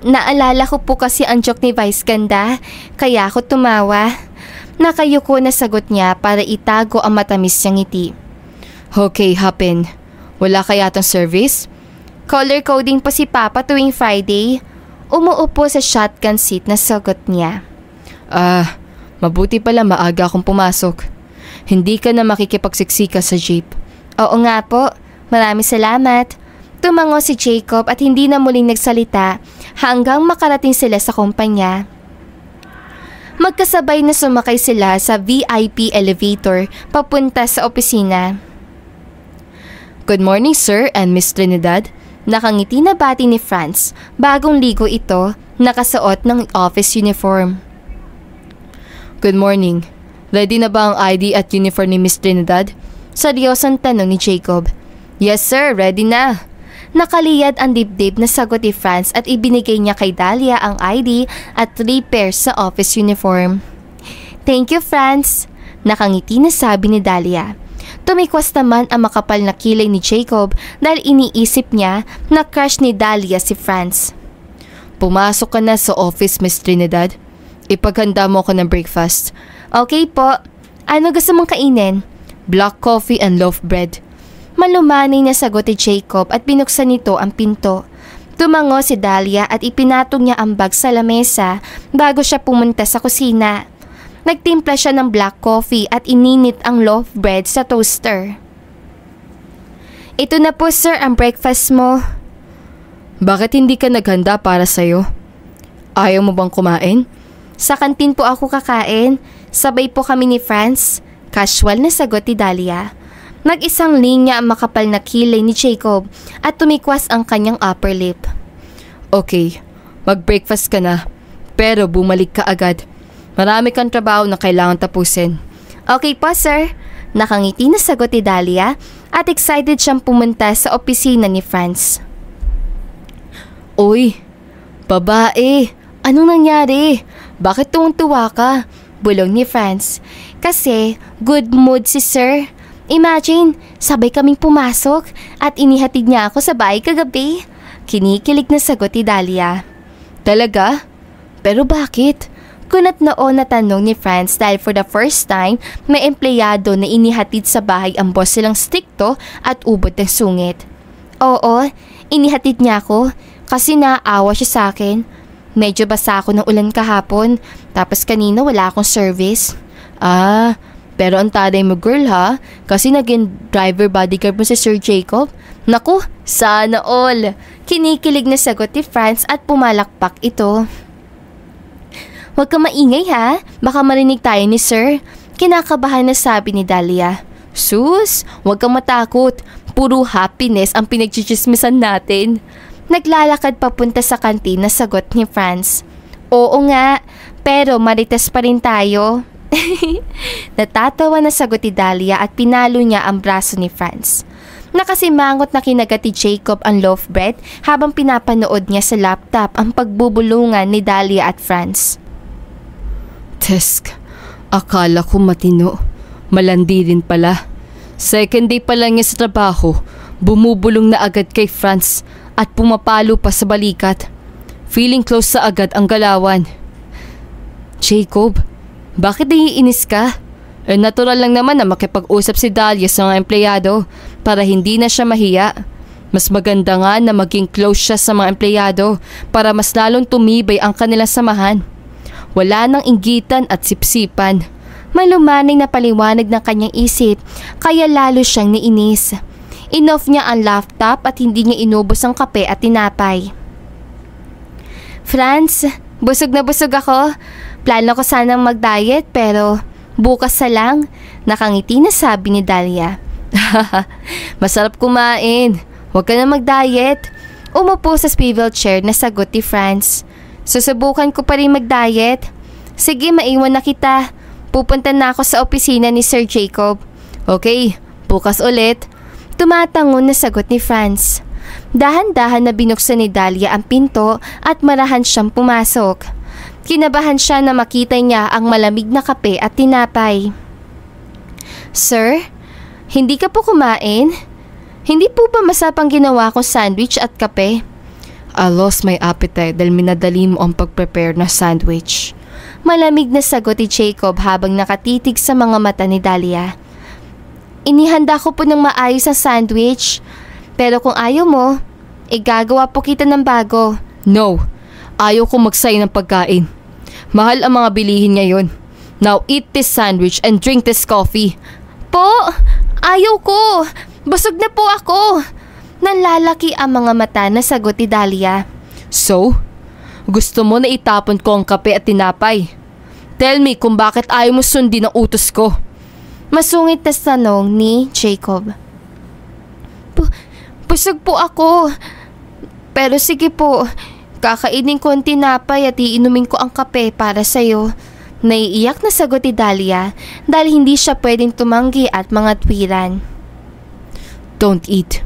Speaker 1: Naalala ko po kasi ang joke ni Vice Ganda, kaya ako tumawa. Nakayuko na sagot niya para itago ang matamis niyang ngiti.
Speaker 2: Okay, happen. Wala kaya tong service?
Speaker 1: Color coding po si Papa tuwing Friday. Umuupo sa shotgun seat na sagot niya.
Speaker 2: Mabuti pala maaga akong pumasok. Hindi ka na makikipagsiksika sa jeep.
Speaker 1: Oo nga po, maraming salamat. Tumango si Jacob at hindi na muling nagsalita hanggang makarating sila sa kumpanya. Magkasabay na sumakay sila sa VIP elevator papunta sa opisina.
Speaker 2: Good morning, sir and Miss Trinidad.
Speaker 1: Nakangiti na bati ni Franz. Bagong ligo ito, nakasuot ng office uniform.
Speaker 2: Good morning. Ready na ba ang ID at uniform ni Miss Trinidad?
Speaker 1: Seryosong tanong ni Jacob.
Speaker 2: Yes, sir. Ready na.
Speaker 1: Nakaliyad ang dibdib na sagot ni Franz at ibinigay niya kay Dahlia ang ID at 3 pairs sa office uniform. Thank you, Franz. Nakangiti na sabi ni Dahlia. Tumikwas naman ang makapal na kilay ni Jacob dahil iniisip niya na crush ni Dahlia si Franz.
Speaker 2: Pumasok ka na sa office, Miss Trinidad. Ipaghanda mo ko ng breakfast.
Speaker 1: Okay po. Ano gusto mong kainin?
Speaker 2: Black coffee and loaf bread.
Speaker 1: Malumanay na sagot ni Jacob at binuksan nito ang pinto. Tumango si Dahlia at ipinatong niya ang bag sa lamesa bago siya pumunta sa kusina. Nagtimpla siya ng black coffee at ininit ang loaf bread sa toaster. Ito na po, sir, ang breakfast mo.
Speaker 2: Bakit hindi ka naghanda para sa'yo? Ayaw mo bang kumain?
Speaker 1: Sa kantin po ako kakain. Sabay po kami ni Franz. Casual na sagot ni Dahlia. Nag-isang linya ang makapal na kilay ni Jacob at tumikwas ang kanyang upper lip.
Speaker 2: Okay, mag-breakfast ka na. Pero bumalik ka agad. Marami kang trabaho na kailangan tapusin.
Speaker 1: Okay po, sir. Nakangiti na sagot ni Dahlia at excited siyang pumunta sa opisina ni Franz.
Speaker 2: Uy, babae, anong nangyari? Bakit tuwang-tuwa ka?
Speaker 1: Bulong ni Franz. Kasi good mood si sir. Imagine, sabay kaming pumasok at inihatid niya ako sa bahay kagabi. Kinikilig na sagot ni Dahlia.
Speaker 2: Talaga? Pero bakit?
Speaker 1: Kunat noon na tanong ni Franz dahil for the first time may empleyado na inihatid sa bahay ang boss silang strikto at ubod ng sungit. Oo, inihatid niya ako kasi naaawa siya sa akin. Medyo basa ako ng ulan kahapon tapos kanina wala akong service.
Speaker 2: Pero ang taday mo girl ha, kasi naging driver bodyguard mo si Sir Jacob.
Speaker 1: Naku, sana all. Kinikilig na sagot ni Franz at pumalakpak ito. Huwag ka maingay ha, baka marinig tayo ni Sir. Kinakabahan na sabi ni Dahlia.
Speaker 2: Sus, huwag kang matakot. Puro happiness ang pinagchichismisan natin.
Speaker 1: Naglalakad papunta sa kantin na sagot ni Franz. Oo nga, pero marites pa rin tayo. Natatawa na sagot ni Dahlia at pinalo niya ang braso ni Franz. Nakasimangot na kinagat ni Jacob ang loaf bread habang pinapanood niya sa laptop ang pagbubulungan ni Dahlia at Franz.
Speaker 2: Tesk, akala ko matino. Malandi rin pala. Second day pa lang niya sa trabaho, bumubulong na agad kay Franz at pumapalo pa sa balikat. Feeling close sa agad ang galawan. Jacob, bakit naiinis ka? Natural lang naman na makipag-usap si Dahlia sa mga empleyado para hindi na siya mahiya. Mas maganda nga na maging close siya sa mga empleyado para mas lalong tumibay ang kanilang samahan. Wala nang inggitan at sipsipan.
Speaker 1: Malumanay na paliwanag ng kanyang isip kaya lalo siyang niinis. Inoff niya ang laptop at hindi niya inubos ang kape at tinapay. Franz, busog na busog ako. Plano ko sanang mag-diet pero bukas na lang. Nakangiti na sabi ni Dahlia.
Speaker 2: Masarap kumain. Huwag ka na mag-diet.
Speaker 1: Umupo sa swivel chair na sagot ni Franz. Susubukan ko pa rin mag-diet. Sige, maiwan na kita. Pupunta na ako sa opisina ni Sir Jacob.
Speaker 2: Okay, bukas ulit.
Speaker 1: Tumatangon na sagot ni Franz. Dahan-dahan na binuksan ni Dahlia ang pinto at marahan siyang pumasok. Kinabahan siya na makita niya ang malamig na kape at tinapay. Sir, hindi ka po kumain? Hindi po ba masapang ginawa ko sandwich at kape?
Speaker 2: I lost my appetite dahil minadali mo ang pag-prepare na sandwich.
Speaker 1: Malamig na sagot ni Jacob habang nakatitig sa mga mata ni Dahlia. Inihanda ko po ng maayos ang sandwich. Pero kung ayaw mo, igagawa po kita ng bago.
Speaker 2: No, ayaw ko magsayang ng pagkain. Mahal ang mga bilihin ngayon. Now eat this sandwich and drink this coffee.
Speaker 1: Po, ayaw ko. Busog na po ako. Nanlalaki ang mga mata na sagot ni Dahlia.
Speaker 2: So, gusto mo na itapon ko ang kape at tinapay? Tell me kung bakit ayaw mo sundin ang utos ko.
Speaker 1: Masungit na tanong ni Jacob. Busog po ako. Pero sige po, kakainin ko ang tinapay at iinumin ko ang kape para sa'yo. Naiiyak na sagot ni Dahlia dahil hindi siya pwedeng tumanggi at mga twiran.
Speaker 2: Don't eat.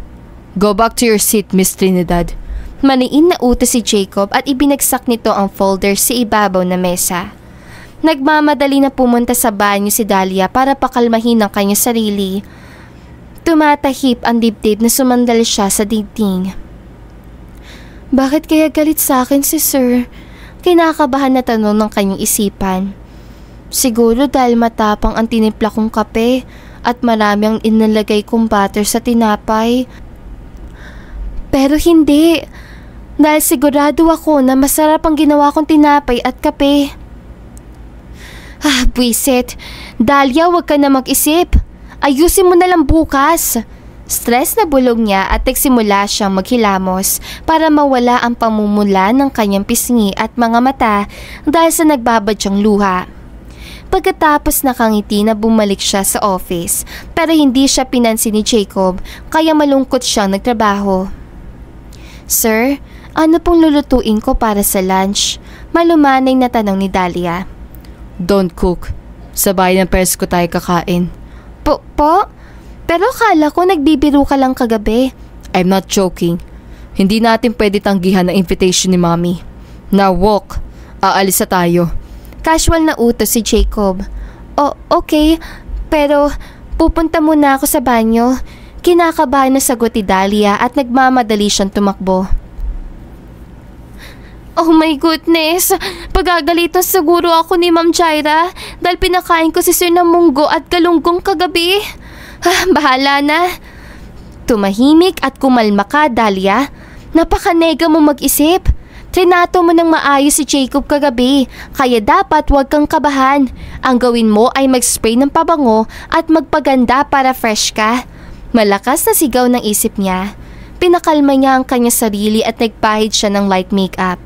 Speaker 2: Go back to your seat, Miss Trinidad.
Speaker 1: Maniin na utos si Jacob at ibinagsak nito ang folder sa ibabaw na mesa. Nagmamadali na pumunta sa banyo si Dahlia para pakalmahin ang kanyang sarili. Tumatahip ang dibdib na sumandal siya sa dingding. Bakit kaya galit sa akin si Sir? Kinakabahan na tanong ng kanyang isipan. Siguro dahil matapang ang tinimpla kong kape at marami ang inalagay kong butter sa tinapay. Pero hindi. Dahil sigurado ako na masarap ang ginawa kong tinapay at kape. Buisit. Dahlia, huwag ka na mag-isip. Ayusin mo na lang bukas. Stress na bulog niya at nagsimula siyang maghilamos para mawala ang pamumula ng kanyang pisngi at mga mata dahil sa nagbabadyang luha. Pagkatapos nakangiti na bumalik siya sa office pero hindi siya pinansin ni Jacob kaya malungkot siyang nagtrabaho. Sir, ano pong lulutuin ko para sa lunch? Malumanay na tanong ni Dahlia.
Speaker 2: Don't cook. Sa bahay ng pers ko tayo kakain.
Speaker 1: Po? Pero akala ko nagbibiro ka lang kagabi.
Speaker 2: I'm not joking. Hindi natin pwede tanggihan ang invitation ni Mommy. Now walk. Aalis na tayo.
Speaker 1: Casual na utos si Jacob. Okay. Pero pupunta muna ako sa banyo. Kinakabahan na sagot ni Dahlia at nagmamadali siyang tumakbo. Oh my goodness! Pagagalitan siguro ako ni Ma'am Jaira dahil pinakain ko si Sir ng munggo at galunggong kagabi. Bahala na. Tumahimik at kumalma ka, Dahlia. Napakanega mo mag-isip. Trinato mo ng maayos si Jacob kagabi, kaya dapat huwag kang kabahan. Ang gawin mo ay mag-spray ng pabango at magpaganda para fresh ka. Malakas na sigaw ng isip niya. Pinakalma niya ang kanyang sarili at nagpahid siya ng light makeup.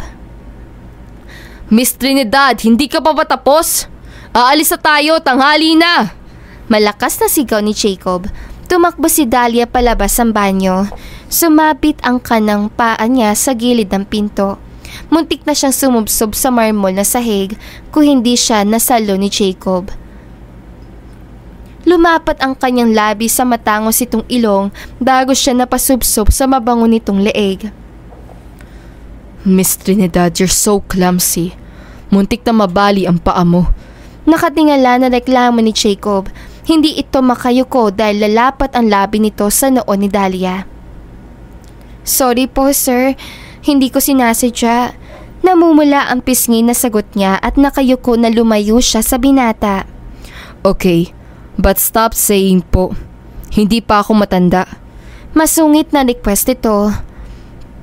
Speaker 2: Miss Trinidad, hindi ka pa ba tapos? Aalis na tayo, tanghali na!
Speaker 1: Malakas na sigaw ni Jacob. Tumakbo si Dahlia palabas ng banyo. Sumabit ang kanang paa niya sa gilid ng pinto. Muntik na siyang sumubsob sa marmol na sahig kung hindi siya nasalo ni Jacob. Lumapat ang kanyang labi sa matangos itong ilong bago siya napasubsob sa mabango nitong leeg.
Speaker 2: Miss Trinidad, you're so clumsy. Muntik na mabali ang paa mo.
Speaker 1: Nakatingala na reklamo ni Jacob. Hindi ito makayuko dahil lalapat ang labi nito sa noo ni Dahlia. Sorry po, sir. Hindi ko sinasadya. Namumula ang pisngi na sagot niya at nakayuko na lumayo siya sa binata.
Speaker 2: Okay, but stop saying po. Hindi pa ako matanda.
Speaker 1: Masungit na request ito.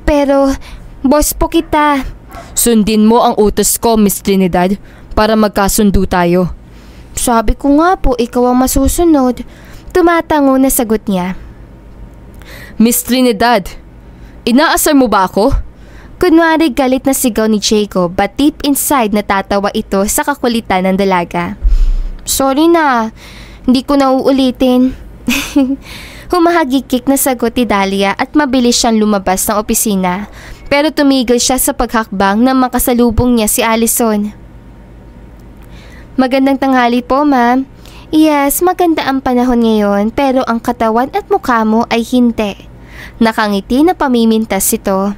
Speaker 1: Pero, boss po kita.
Speaker 2: Sundin mo ang utos ko, Miss Trinidad, para magkasundo tayo.
Speaker 1: Sabi ko nga po, ikaw ang masusunod. Tumatango na sagot niya.
Speaker 2: Miss Trinidad, inaasar mo ba ako?
Speaker 1: Kunwari galit na sigaw ni Jacob but deep inside natatawa ito sa kakulitan ng dalaga. Sorry na, hindi ko na uulitin. Humahagikik na sagot ni Dahlia at mabilis siyang lumabas ng opisina pero tumigil siya sa paghakbang nang makasalubong niya si Allison. Magandang tanghali po, ma'am. Yes, maganda ang panahon ngayon pero ang katawan at mukha mo ay hindi. Nakangiti na pamimintas ito.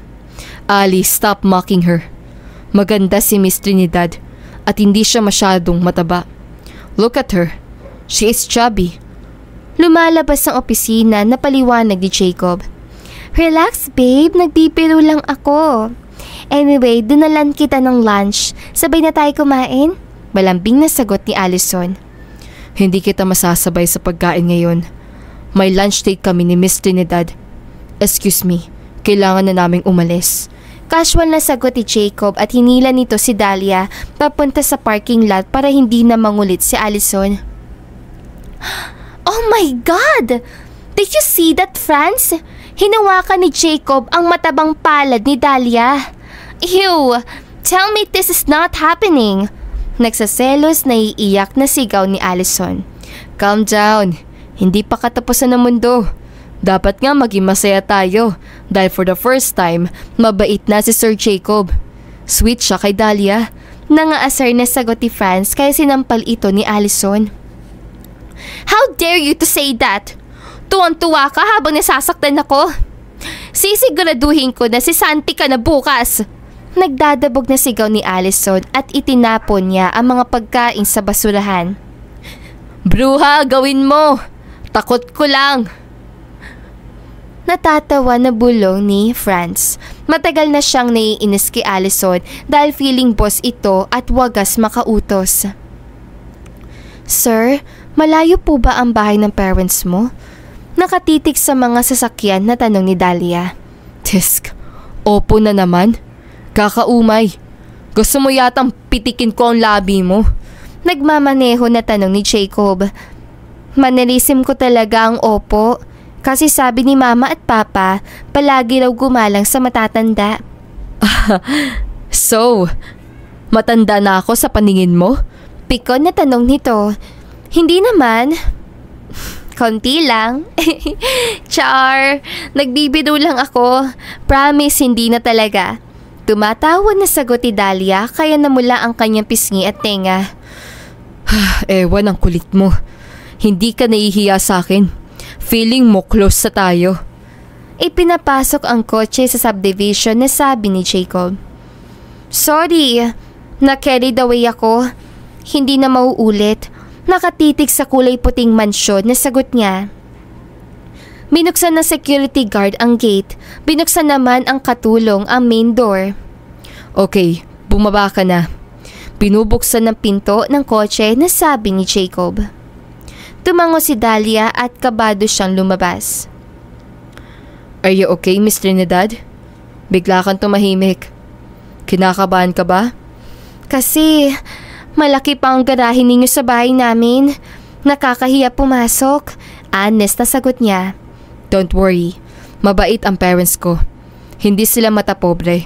Speaker 2: Ali, stop mocking her. Maganda si Miss Trinidad at hindi siya masyadong mataba. Look at her. She is chubby.
Speaker 1: Lumalabas ang opisina na paliwanag ni Jacob. Relax babe, nagbibiro lang ako. Anyway, dinalan kita ng lunch. Sabay na tayo kumain? Malambing na sagot ni Allison.
Speaker 2: Hindi kita masasabay sa pagkain ngayon. May lunch date kami ni Miss Trinidad. Excuse me, kailangan na naming umalis.
Speaker 1: Casual na sagot ni Jacob at hinila nito si Dahlia papunta sa parking lot para hindi na mangulit si Allison. Oh my God! Did you see that, Franz? Hinawakan ni Jacob ang matabang palad ni Dahlia. Ew! Tell me this is not happening. Nagsaselos na iiyak na sigaw ni Allison.
Speaker 2: Calm down. Hindi pa katapusan ng mundo. Dapat nga maging masaya tayo dahil for the first time, mabait na si Sir Jacob. Sweet siya kay Dahlia.
Speaker 1: Nangaasar na sagot ni Franz kaya sinampal ito ni Allison. How dare you to say that? Tuwang-tuwa ka habang nasasaktan ako. Sisiguraduhin ko na si Santi ka na bukas. Nagdadabog na sigaw ni Allison at itinapon niya ang mga pagkain sa basurahan.
Speaker 2: Bruha, gawin mo! Takot ko lang!
Speaker 1: Natatawa na bulong ni Franz. Matagal na siyang naiinis kay Allison dahil feeling boss ito at wagas makautos. Sir, malayo po ba ang bahay ng parents mo? Nakatitik sa mga sasakyan na tanong ni Dahlia.
Speaker 2: Tisk, opo na naman. Kakaumay. Gusto mo yatang pitikin ko ang labi mo?
Speaker 1: Nagmamaneho na tanong ni Jacob. Manalisim ko talaga ang opo. Kasi sabi ni Mama at Papa, palagi raw gumalang sa matatanda.
Speaker 2: So, matanda na ako sa paningin mo?
Speaker 1: Pikon na tanong nito. Hindi naman. Konti lang. Char, nagbibiro lang ako. Promise, hindi na talaga. Tumatawa na sagot ni Dahlia kaya namula ang kanyang pisngi at tenga.
Speaker 2: Ewan ang kulit mo. Hindi ka nahihiya sa akin. Feeling mo close sa tayo.
Speaker 1: Ipinapasok ang kotse sa subdivision na sabi ni Jacob. Sorry, na-carried away ako. Hindi na mauulit. Nakatitig sa kulay puting mansyon na sagot niya. Binuksan ng security guard ang gate. Binuksan naman ang katulong ang main door.
Speaker 2: Okay, bumaba ka na.
Speaker 1: Binubuksan ng pinto ng kotse na sabi ni Jacob. Tumango si Dahlia at kabado siyang lumabas.
Speaker 2: Are you okay, Miss Trinidad? Bigla kang tumahimik. Kinakabahan ka ba?
Speaker 1: Kasi malaki pa ang garahe ninyo sa bahay namin. Nakakahiya pumasok. Honest na sagot niya.
Speaker 2: Don't worry. Mabait ang parents ko. Hindi sila matapobre.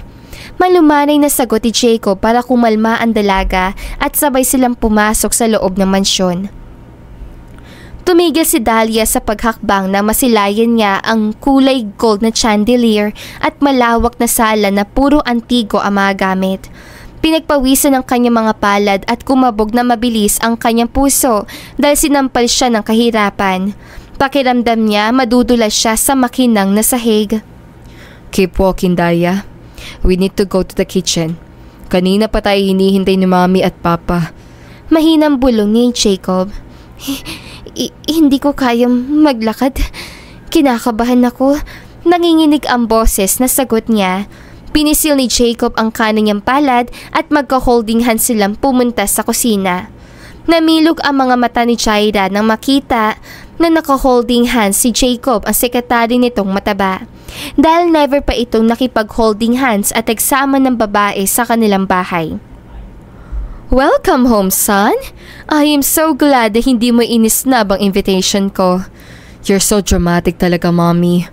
Speaker 1: Malumanay na sagot ni Jacob para kumalma ang dalaga at sabay silang pumasok sa loob ng mansyon. Tumigil si Dahlia sa paghakbang na masilayan niya ang kulay gold na chandelier at malawak na sala na puro antigo ang mga gamit. Pinagpawisan ng kanyang mga palad at kumabog na mabilis ang kanyang puso dahil sinampal siya ng kahirapan. Pakiramdam niya madudulas siya sa makinang na sahig.
Speaker 2: Keep walking, Dahlia. We need to go to the kitchen. Kanina pa tayo hinihintay ni Mami at Papa.
Speaker 1: Mahinang bulong ni Jacob. Hindi ko kayang maglakad. Kinakabahan ako. Nanginginig ang boses na sagot niya. Pinisil ni Jacob ang kanan niyang palad at magka-holding hands silang pumunta sa kusina. Namilog ang mga mata ni Jaira nang makita na naka-holding hands si Jacob ang sekretary nitong mataba. Dahil never pa itong nakipag-holding hands at nagsama ng babae sa kanilang bahay. Welcome home, son. I am so glad na hindi mo inisnab ang invitation ko.
Speaker 2: You're so dramatic talaga, Mommy.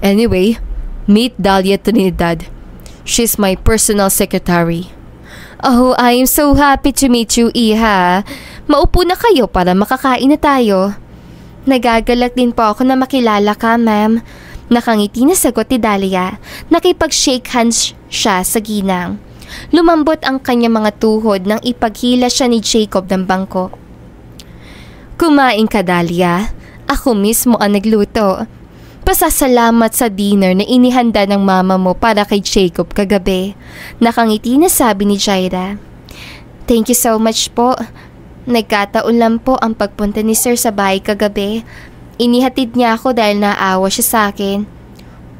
Speaker 2: Anyway, meet Dahlia Trinidad. She's my personal secretary.
Speaker 1: Oh, I am so happy to meet you, Iha. Maupo na kayo para makakain na tayo. Nagagalak din po ako na makilala ka, ma'am. Nakangiti na sagot ni Dahlia. Nakipag-shake hands siya sa ginang. Lumambot ang kanyang mga tuhod nang ipaghila siya ni Jacob ng bangko. Kumain ka, Dahlia. Ako mismo ang nagluto. Pasasalamat sa dinner na inihanda ng mama mo para kay Jacob kagabi. Nakangiti na sabi ni Jaira. Thank you so much po. Nagkataon lang po ang pagpunta ni Sir sa bahay kagabi. Inihatid niya ako dahil naawa siya sa akin.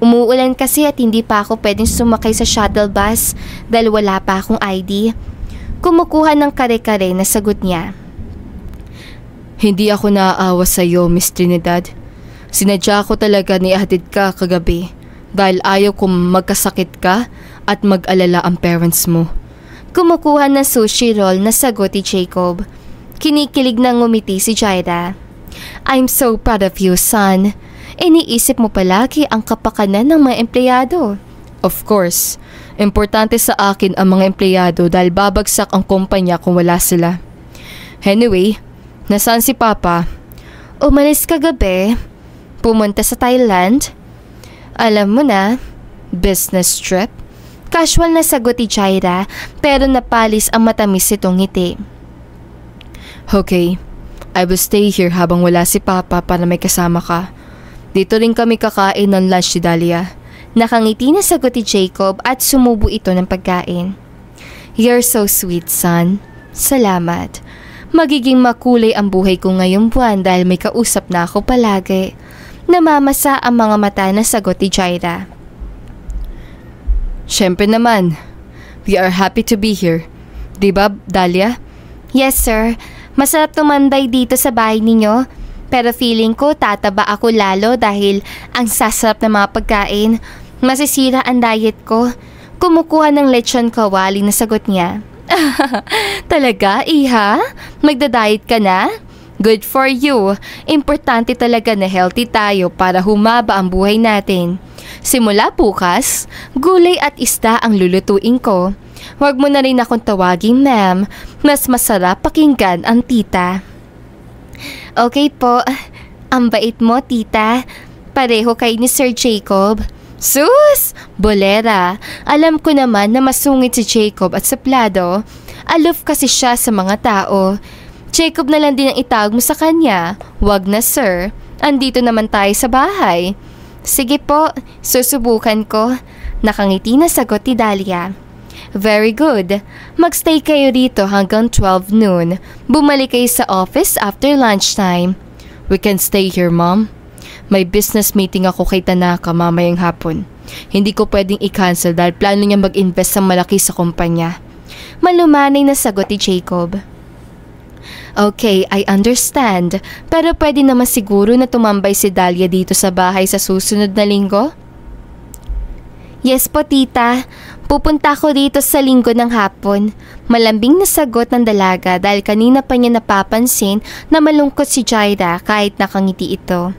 Speaker 1: Umuulan kasi at hindi pa ako pwedeng sumakay sa shuttle bus dahil wala pa akong ID. Kumukuha ng kare-kare na sagot niya.
Speaker 2: Hindi ako naaawa sa iyo, Miss Trinidad. Sinadya ko talaga ni ihatid ka kagabi dahil ayaw kong magkasakit ka at mag-alala ang parents mo.
Speaker 1: Kumukuha ng sushi roll na sagot ni Jacob. Kinikilig na ngumiti si Jaira. I'm so proud of you, son. Iniisip mo palagi ang kapakanan ng mga empleyado.
Speaker 2: Of course, importante sa akin ang mga empleyado dahil babagsak ang kumpanya kung wala sila. Anyway, nasaan si Papa?
Speaker 1: Umalis kagabi. Pumunta sa Thailand. Alam mo na, business trip. Casual na sagot ni Jaira pero napalis ang matamis itong ngiti.
Speaker 2: Okay, I will stay here habang wala si Papa para may kasama ka. Dito rin kami kakain ng lunch ni Dahlia.
Speaker 1: Nakangiti na sagot ni Jacob at sumubo ito ng pagkain. You're so sweet, son. Salamat. Magiging makulay ang buhay ko ngayong buwan dahil may kausap na ako palagi. Namamasa ang mga mata na sagot ni Jaira.
Speaker 2: Siyempre naman. We are happy to be here. Diba, Dahlia?
Speaker 1: Yes, sir. Masarap tumanday dito sa bahay ninyo. Pero feeling ko tataba ako lalo dahil ang sasarap ng mga pagkain. Masisira ang diet ko. Kumukuha ng lechon kawali na sagot niya. Talaga, iha? Magda-diet ka na? Good for you. Importante talaga na healthy tayo para humaba ang buhay natin. Simula bukas, gulay at isda ang lulutuin ko. Huwag mo na rin akong tawagin, ma'am. Mas masarap pakinggan ang tita. Okay po. Ang bait mo, tita. Pareho kayo ni Sir Jacob. Sus! Bolera. Alam ko naman na masungit si Jacob at suplado. Aloof kasi siya sa mga tao. Jacob na lang din ang itawag mo sa kanya. Wag na, sir. Andito naman tayo sa bahay. Sige po, susubukan ko. Nakangiti na sagot ni Dahlia. Very good. Magstay kayo rito hanggang 12 noon. Bumalik kayo sa office after lunchtime.
Speaker 2: We can stay here, Mom. May business meeting ako kay Tanaka mamayang hapon. Hindi ko pwedeng i-cancel dahil plano niya mag-invest ng malaki sa kumpanya.
Speaker 1: Malumanay na sagot ni Jacob. Okay, I understand. Pero pwede naman siguro na tumambay si Dahlia dito sa bahay sa susunod na linggo? Yes po, tita. Pupunta ako dito sa linggo ng hapon. Malambing na sagot ng dalaga dahil kanina pa niya napapansin na malungkot si Jaira kahit nakangiti ito.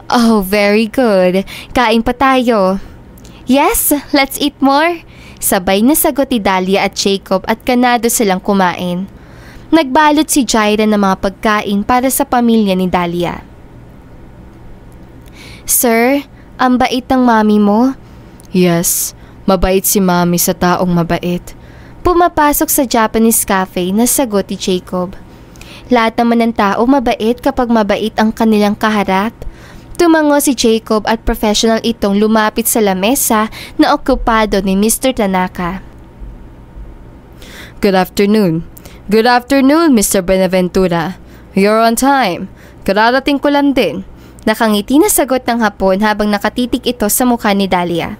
Speaker 1: Oh, very good. Kain pa tayo. Yes, let's eat more. Sabay na sagot ni Dahlia at Jacob at kanado silang kumain. Nagbalot si Jaira ng mga pagkain para sa pamilya ni Dahlia. Sir, ang bait ng mami mo.
Speaker 2: Yes, mabait si Mami sa taong mabait.
Speaker 1: Pumapasok sa Japanese cafe na sagot ni Jacob. Lahat naman ng tao mabait kapag mabait ang kanilang kaharap. Tumango si Jacob at professional itong lumapit sa lamesa na okupado ni Mr. Tanaka.
Speaker 2: Good afternoon. Good afternoon, Mr. Benaventura. You're on time. Kararating ko lang din.
Speaker 1: Nakangiti na sagot ng hapon habang nakatitig ito sa mukha ni Dahlia.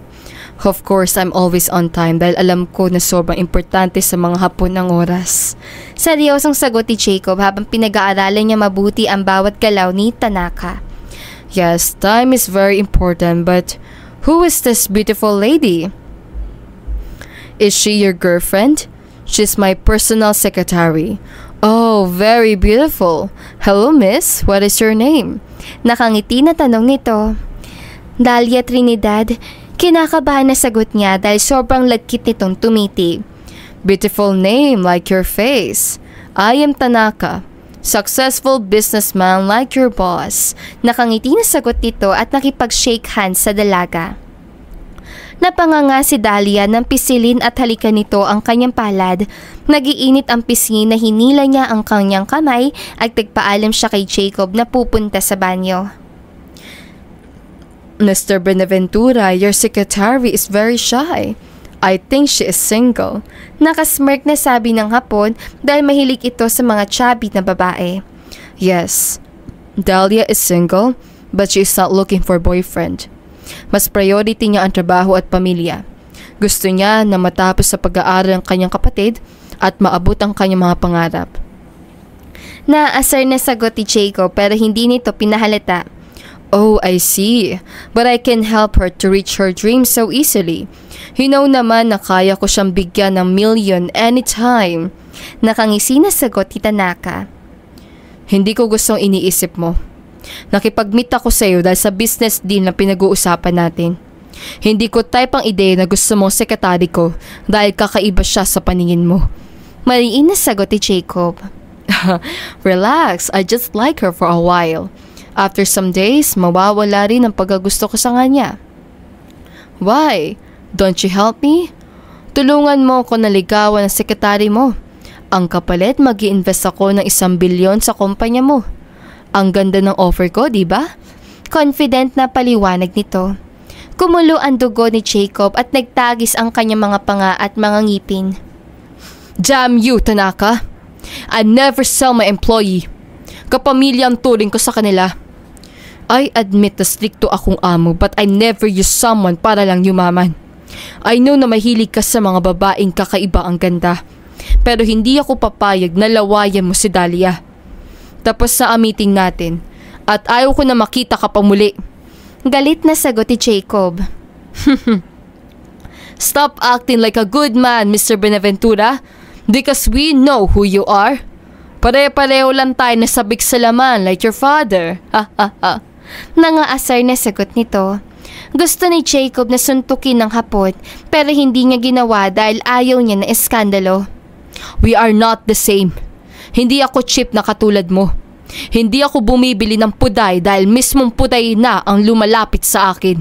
Speaker 2: Of course, I'm always on time dahil alam ko na sobrang importante sa mga hapon ng oras.
Speaker 1: Seryosong sagot ni Jacob habang pinag-aaralan niya mabuti ang bawat galaw ni Tanaka.
Speaker 2: Yes, time is very important, but who is this beautiful lady? Is she your girlfriend? She's my personal secretary. Oh, very beautiful. Hello, miss. What is your name?
Speaker 1: Nakangiti na tanong nito. Dahlia Trinidad. Kinakabahan na sagot niya dahil sobrang lagkit nitong tumiti.
Speaker 2: Beautiful name like your face. I am Tanaka. Successful businessman like your boss.
Speaker 1: Nakangiti na sagot nito at nakipag-shake hands sa dalaga. Napanganga si Dahlia nang pisilin at halikan nito ang kanyang palad. Nagiinit ang pisngi na hinila niya ang kanyang kamay at nagpaalam siya kay Jacob na pupunta sa banyo.
Speaker 2: Mr. Benaventura, your secretary is very shy. I think she is single.
Speaker 1: Nakasmirk na sabi ng hapon dahil mahilig ito sa mga chubby na babae.
Speaker 2: Yes, Dahlia is single, but she is not looking for boyfriend. Mas priority niya ang trabaho at pamilya. Gusto niya na matapos sa pag-aaral ang kanyang kapatid at maabot ang kanyang mga pangarap.
Speaker 1: Naasar na sagot ni Jacob pero hindi nito pinahalata.
Speaker 2: Oh, I see. But I can help her to reach her dreams so easily. You know naman na kaya ko siyang bigyan ng $1,000,000 anytime.
Speaker 1: Nakangisi na sagot ni Tanaka.
Speaker 2: Hindi ko gustong iniisip mo. Nakipag-meet ako sa iyo dahil sa business deal na pinag-uusapan natin. Hindi ko type ang ideya na gusto mong sekretary ko dahil kakaiba siya sa paningin mo.
Speaker 1: Mariin na sagot ni Jacob.
Speaker 2: Relax, I just like her for a while. After some days, mawawala rin ang pagkagusto ko sa kanya. Why? Don't you help me? Tulungan mo ako na ligawan ang sekretary mo. Ang kapalit, mag-i-invest ako ng $1,000,000,000 sa kumpanya mo. Ang ganda ng offer ko, di ba?
Speaker 1: Confident na paliwanag nito. Kumulo ang dugo ni Jacob at nagtagis ang kanyang mga panga at mga ngipin.
Speaker 2: Damn you, Tanaka! I never sell my employee. Kapamilya ang turing ko sa kanila. I admit na stricto akong amo but I never use someone para lang yumaman. I know na mahilig ka sa mga babaeng kakaiba ang ganda. Pero hindi ako papayag na lawayan mo si Dahlia. Tapos na ang meeting natin at ayaw ko na makita ka pa muli.
Speaker 1: Galit na sagot ni Jacob.
Speaker 2: Stop acting like a good man, Mr. Benaventura. Because we know who you are. Pare-pareho lang tayo nasabik sa laman like your father. Ha ha ha.
Speaker 1: Nangaasar na sagot nito. Gusto ni Jacob na suntukin ng hapot pero hindi niya ginawa dahil ayaw niya na eskandalo.
Speaker 2: We are not the same. Hindi ako cheap na katulad mo. Hindi ako bumibili ng puday dahil mismong puday na ang lumalapit sa akin.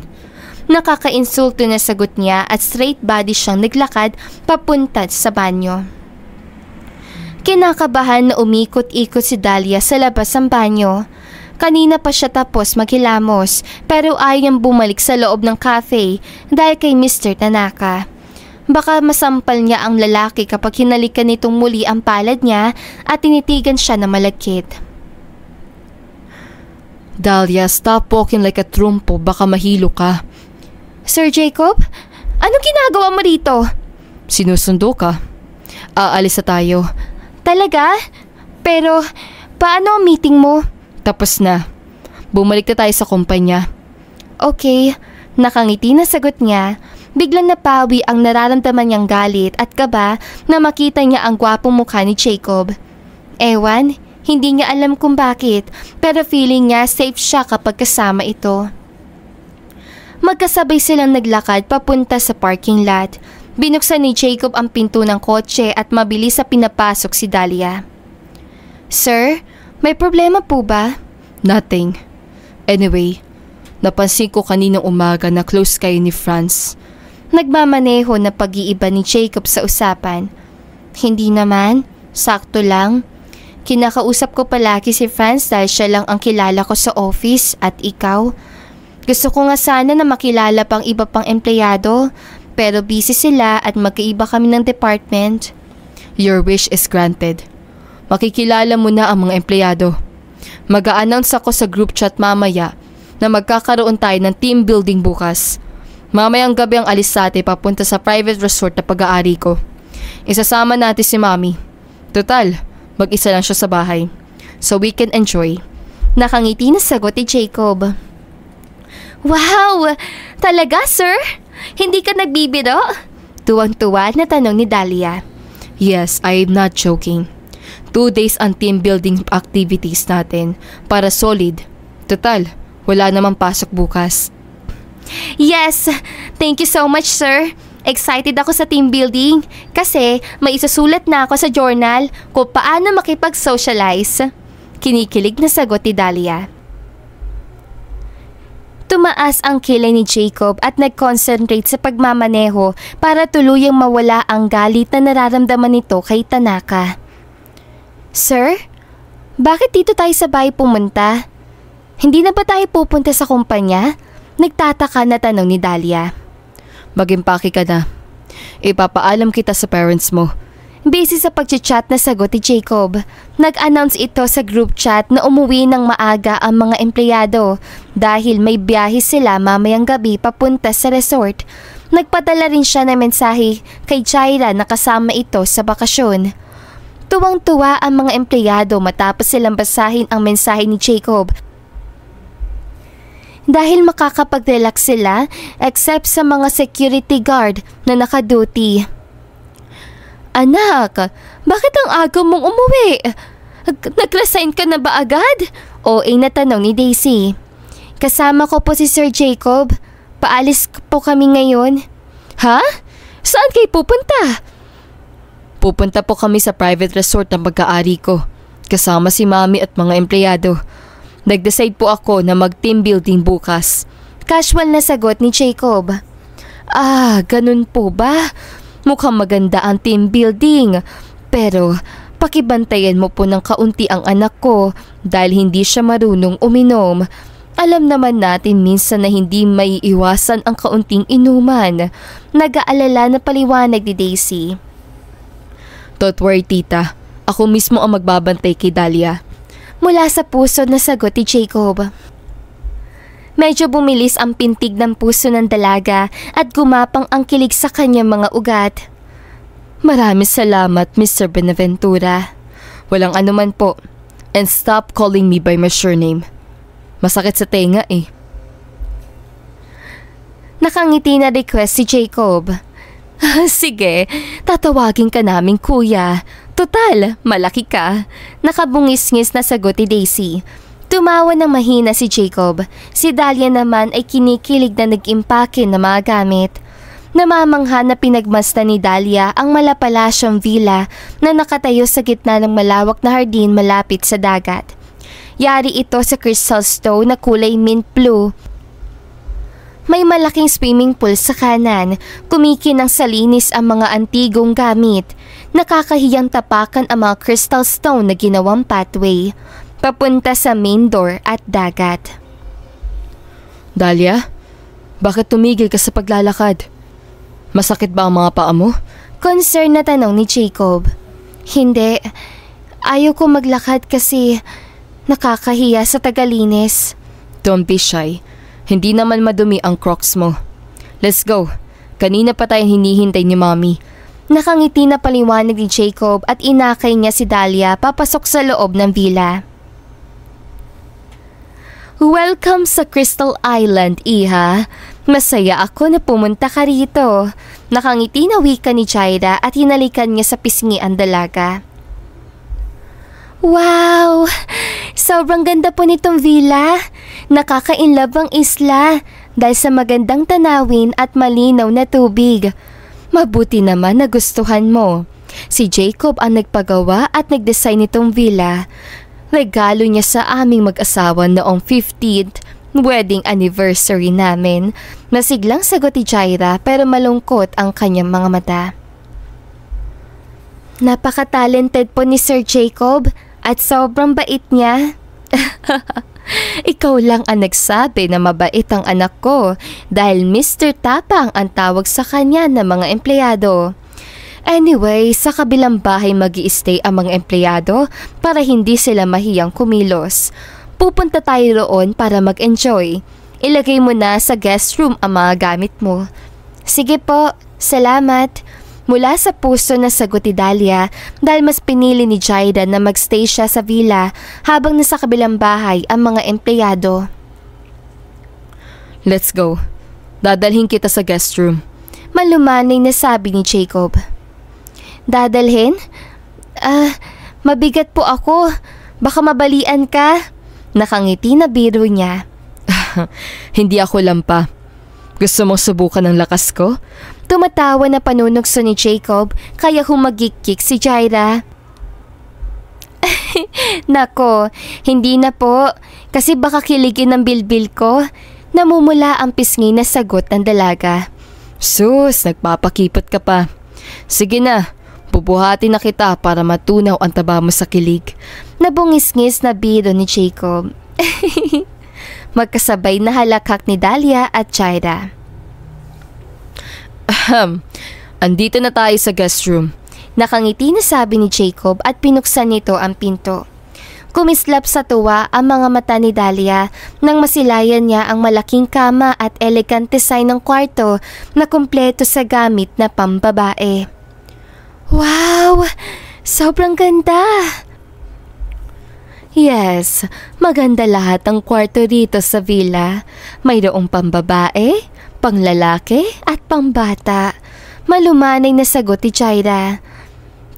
Speaker 1: Nakakainsulto na sagot niya at straight body siyang naglakad papunta sa banyo. Kinakabahan na umikot-ikot si Dahlia sa labas ng banyo. Kanina pa siya tapos maghilamos pero ayaw niyang bumalik sa loob ng cafe dahil kay Mr. Tanaka. Baka masampal niya ang lalaki kapag hinalikan nitong muli ang palad niya at tinitigan siya na malagkit.
Speaker 2: Dahlia, stop walking like a trumpo, baka mahilo ka.
Speaker 1: Sir Jacob, anong ginagawa mo dito?
Speaker 2: Sinusundo ka. Aalis na tayo.
Speaker 1: Talaga? Pero paano ang meeting mo?
Speaker 2: Tapos na. Bumalik na tayo sa kumpanya.
Speaker 1: Okay, nakangiti na sagot niya. Biglang napawi ang nararamdaman niyang galit at kaba na makita niya ang gwapong mukha ni Jacob. Ewan, hindi niya alam kung bakit, pero feeling niya safe siya kapag kasama ito. Magkasabay silang naglakad papunta sa parking lot. Binuksan ni Jacob ang pinto ng kotse at mabilis sa pinapasok si Dahlia. Sir, may problema po ba?
Speaker 2: Nothing. Anyway, napansin ko kaninang umaga na close kayo ni Franz.
Speaker 1: Nagmamaneho na pag-iiba ni Jacob sa usapan. Hindi naman, sakto lang. Kinakausap ko palagi si Franz dahil siya lang ang kilala ko sa office at ikaw. Gusto ko nga sana na makilala pang iba pang empleyado pero busy sila at magkaiba kami ng department.
Speaker 2: Your wish is granted. Makikilala mo na ang mga empleyado. Mag-a-announce ako sa group chat mamaya na magkakaroon tayo ng team building bukas. Mamayang gabi ang alis natin papunta sa private resort na pag-aari ko. Isasama natin si Mami. Total, mag-isa lang siya sa bahay. So we can enjoy.
Speaker 1: Nakangiti na sagot ni Jacob. Wow! Talaga, sir? Hindi ka nagbibiro? Tuwang-tuwa na tanong ni Dahlia.
Speaker 2: Yes, I'm not joking. 2 days ang team building activities natin para solid. Total, wala namang pasok bukas.
Speaker 1: Yes! Thank you so much, sir. Excited ako sa team building kasi may isusulat na ako sa journal kung paano makipag-socialize. Kinikilig na sagot ni Dahlia. Tumaas ang kilay ni Jacob at nag-concentrate sa pagmamaneho para tuluyang mawala ang galit na nararamdaman nito kay Tanaka. Sir, bakit dito tayo sa bahay pumunta? Hindi na ba tayo pupunta sa kumpanya? Nagtataka na tanong ni Dahlia.
Speaker 2: Mag-impake ka na. Ipapaalam kita sa parents mo.
Speaker 1: Busy sa pagchat na sagot ni Jacob. Nag-announce ito sa group chat na umuwi ng maaga ang mga empleyado dahil may biyahe sila mamayang gabi papunta sa resort. Nagpadala rin siya ng mensahe kay Jaira na kasama ito sa bakasyon. Tuwang-tuwa ang mga empleyado matapos silang basahin ang mensahe ni Jacob. Dahil makakapag-relax sila except sa mga security guard na nakaduty. Anak, bakit ang aga mong umuwi? Nag-resign ka na ba agad? OA na tanong ni Daisy. Kasama ko po si Sir Jacob. Paalis po kami ngayon. Ha? Saan kayo pupunta?
Speaker 2: Pupunta po kami sa private resort ng pagkaari ko. Kasama si Mami at mga empleyado. Nag-decide po ako na mag-team building bukas.
Speaker 1: Casual na sagot ni Jacob.
Speaker 2: Ganun po ba? Mukhang maganda ang team building. Pero pakibantayan mo po ng kaunti ang anak ko dahil hindi siya marunong uminom. Alam naman natin minsan na hindi may iwasan ang kaunting inuman.
Speaker 1: Nag-aalala na paliwanag ni Daisy.
Speaker 2: Don't worry, tita. Ako mismo ang magbabantay kay Dahlia.
Speaker 1: Mula sa puso na sagot ni Jacob. Medyo bumilis ang pintig ng puso ng dalaga at gumapang ang kilig sa kanyang mga ugat.
Speaker 2: Maraming salamat, Mr. Benaventura. Walang anuman po. And stop calling me by my surname. Masakit sa tenga eh.
Speaker 1: Nakangiti na request si Jacob. Sige, tatawagin ka namin kuya. Total, malaki ka. Nakabungis-ngis na sagot ni Daisy. Tumawa ng mahina si Jacob. Si Dahlia naman ay kinikilig na nag-impake ng mga gamit. Namamangha na pinagmasdan ni Dahlia ang malapalasyong villa na nakatayo sa gitna ng malawak na hardin malapit sa dagat. Yari ito sa crystal stone na kulay mint blue. May malaking swimming pool sa kanan. Kumikinang sa linis ang mga antigong gamit. Nakakahiyang tapakan ang mga crystal stone na ginawang pathway papunta sa main door at dagat.
Speaker 2: Dahlia, bakit tumigil ka sa paglalakad? Masakit ba ang mga paa mo?
Speaker 1: Concern na tanong ni Jacob. Hindi. Ayaw ko maglakad kasi nakakahiya sa tagalinis.
Speaker 2: Don't be shy. Hindi naman madumi ang Crocs mo. Let's go. Kanina pa tayong hinihintay ni Mommy.
Speaker 1: Nakangiti na paliwanag ni Jacob at inakay niya si Dahlia papasok sa loob ng villa. Welcome sa Crystal Island, Iha. Masaya ako na pumunta ka rito. Nakangiti na wika ni Jaira at hinalikan niya sa pisngi ang dalaga. Wow! Sobrang ganda po nitong villa. Nakaka-inlove ang isla dahil sa magandang tanawin at malinaw na tubig. Mabuti naman na gustuhan mo. Si Jacob ang nagpagawa at nagdesign nitong villa. Regalo niya sa aming mag-asawa noong 15th wedding anniversary namin. Masiglang sagot ni Jaira pero malungkot ang kanyang mga mata. Napaka-talented po ni Sir Jacob at sobrang bait niya. Ikaw lang ang nagsabi na mabait ang anak ko dahil Mr. Tapang ang tawag sa kanya ng mga empleyado. Anyway, sa kabilang bahay mag-i-stay ang mga empleyado para hindi sila mahiyang kumilos. Pupunta tayo roon para mag-enjoy. Ilagay mo na sa guest room ang mga gamit mo. Sige po, salamat. Mula sa puso na sagot ni Dahlia dahil mas pinili ni Jaira na magstay siya sa villa habang nasa kabilang bahay ang mga empleyado.
Speaker 2: Let's go. Dadalhin kita sa guest room.
Speaker 1: Malumanay na sabi ni Jacob. Dadalhin? Mabigat po ako. Baka mabalian ka. Nakangiti na biro niya.
Speaker 2: Hindi ako lampa. Gusto mong subukan ang lakas ko?
Speaker 1: Tumatawa na panunokso ni Jacob kaya humagikik si Jaira. Nako, hindi na po. Kasi baka kiligin ng bilbil ko. Namumula ang pisngi na sagot ng dalaga.
Speaker 2: Sus, nagpapakipot ka pa. Sige na, bubuhatin na kita para matunaw ang taba mo sa kilig.
Speaker 1: Nabungis-ngis na biro ni Jacob. Magkasabay na halakak ni Dahlia at Jaira.
Speaker 2: Andito na tayo sa guest room.
Speaker 1: Nakangiti na sabi ni Jacob at pinuksan nito ang pinto. Kumislap sa tuwa ang mga mata ni Dahlia nang masilayan niya ang malaking kama at elegant design ng kwarto na kumpleto sa gamit na pambabae. Wow! Sobrang ganda! Yes, maganda lahat ang kwarto dito sa villa. Mayroong pambabae, panglalaki at pangbata. Malumanay na sagot ni Jaira.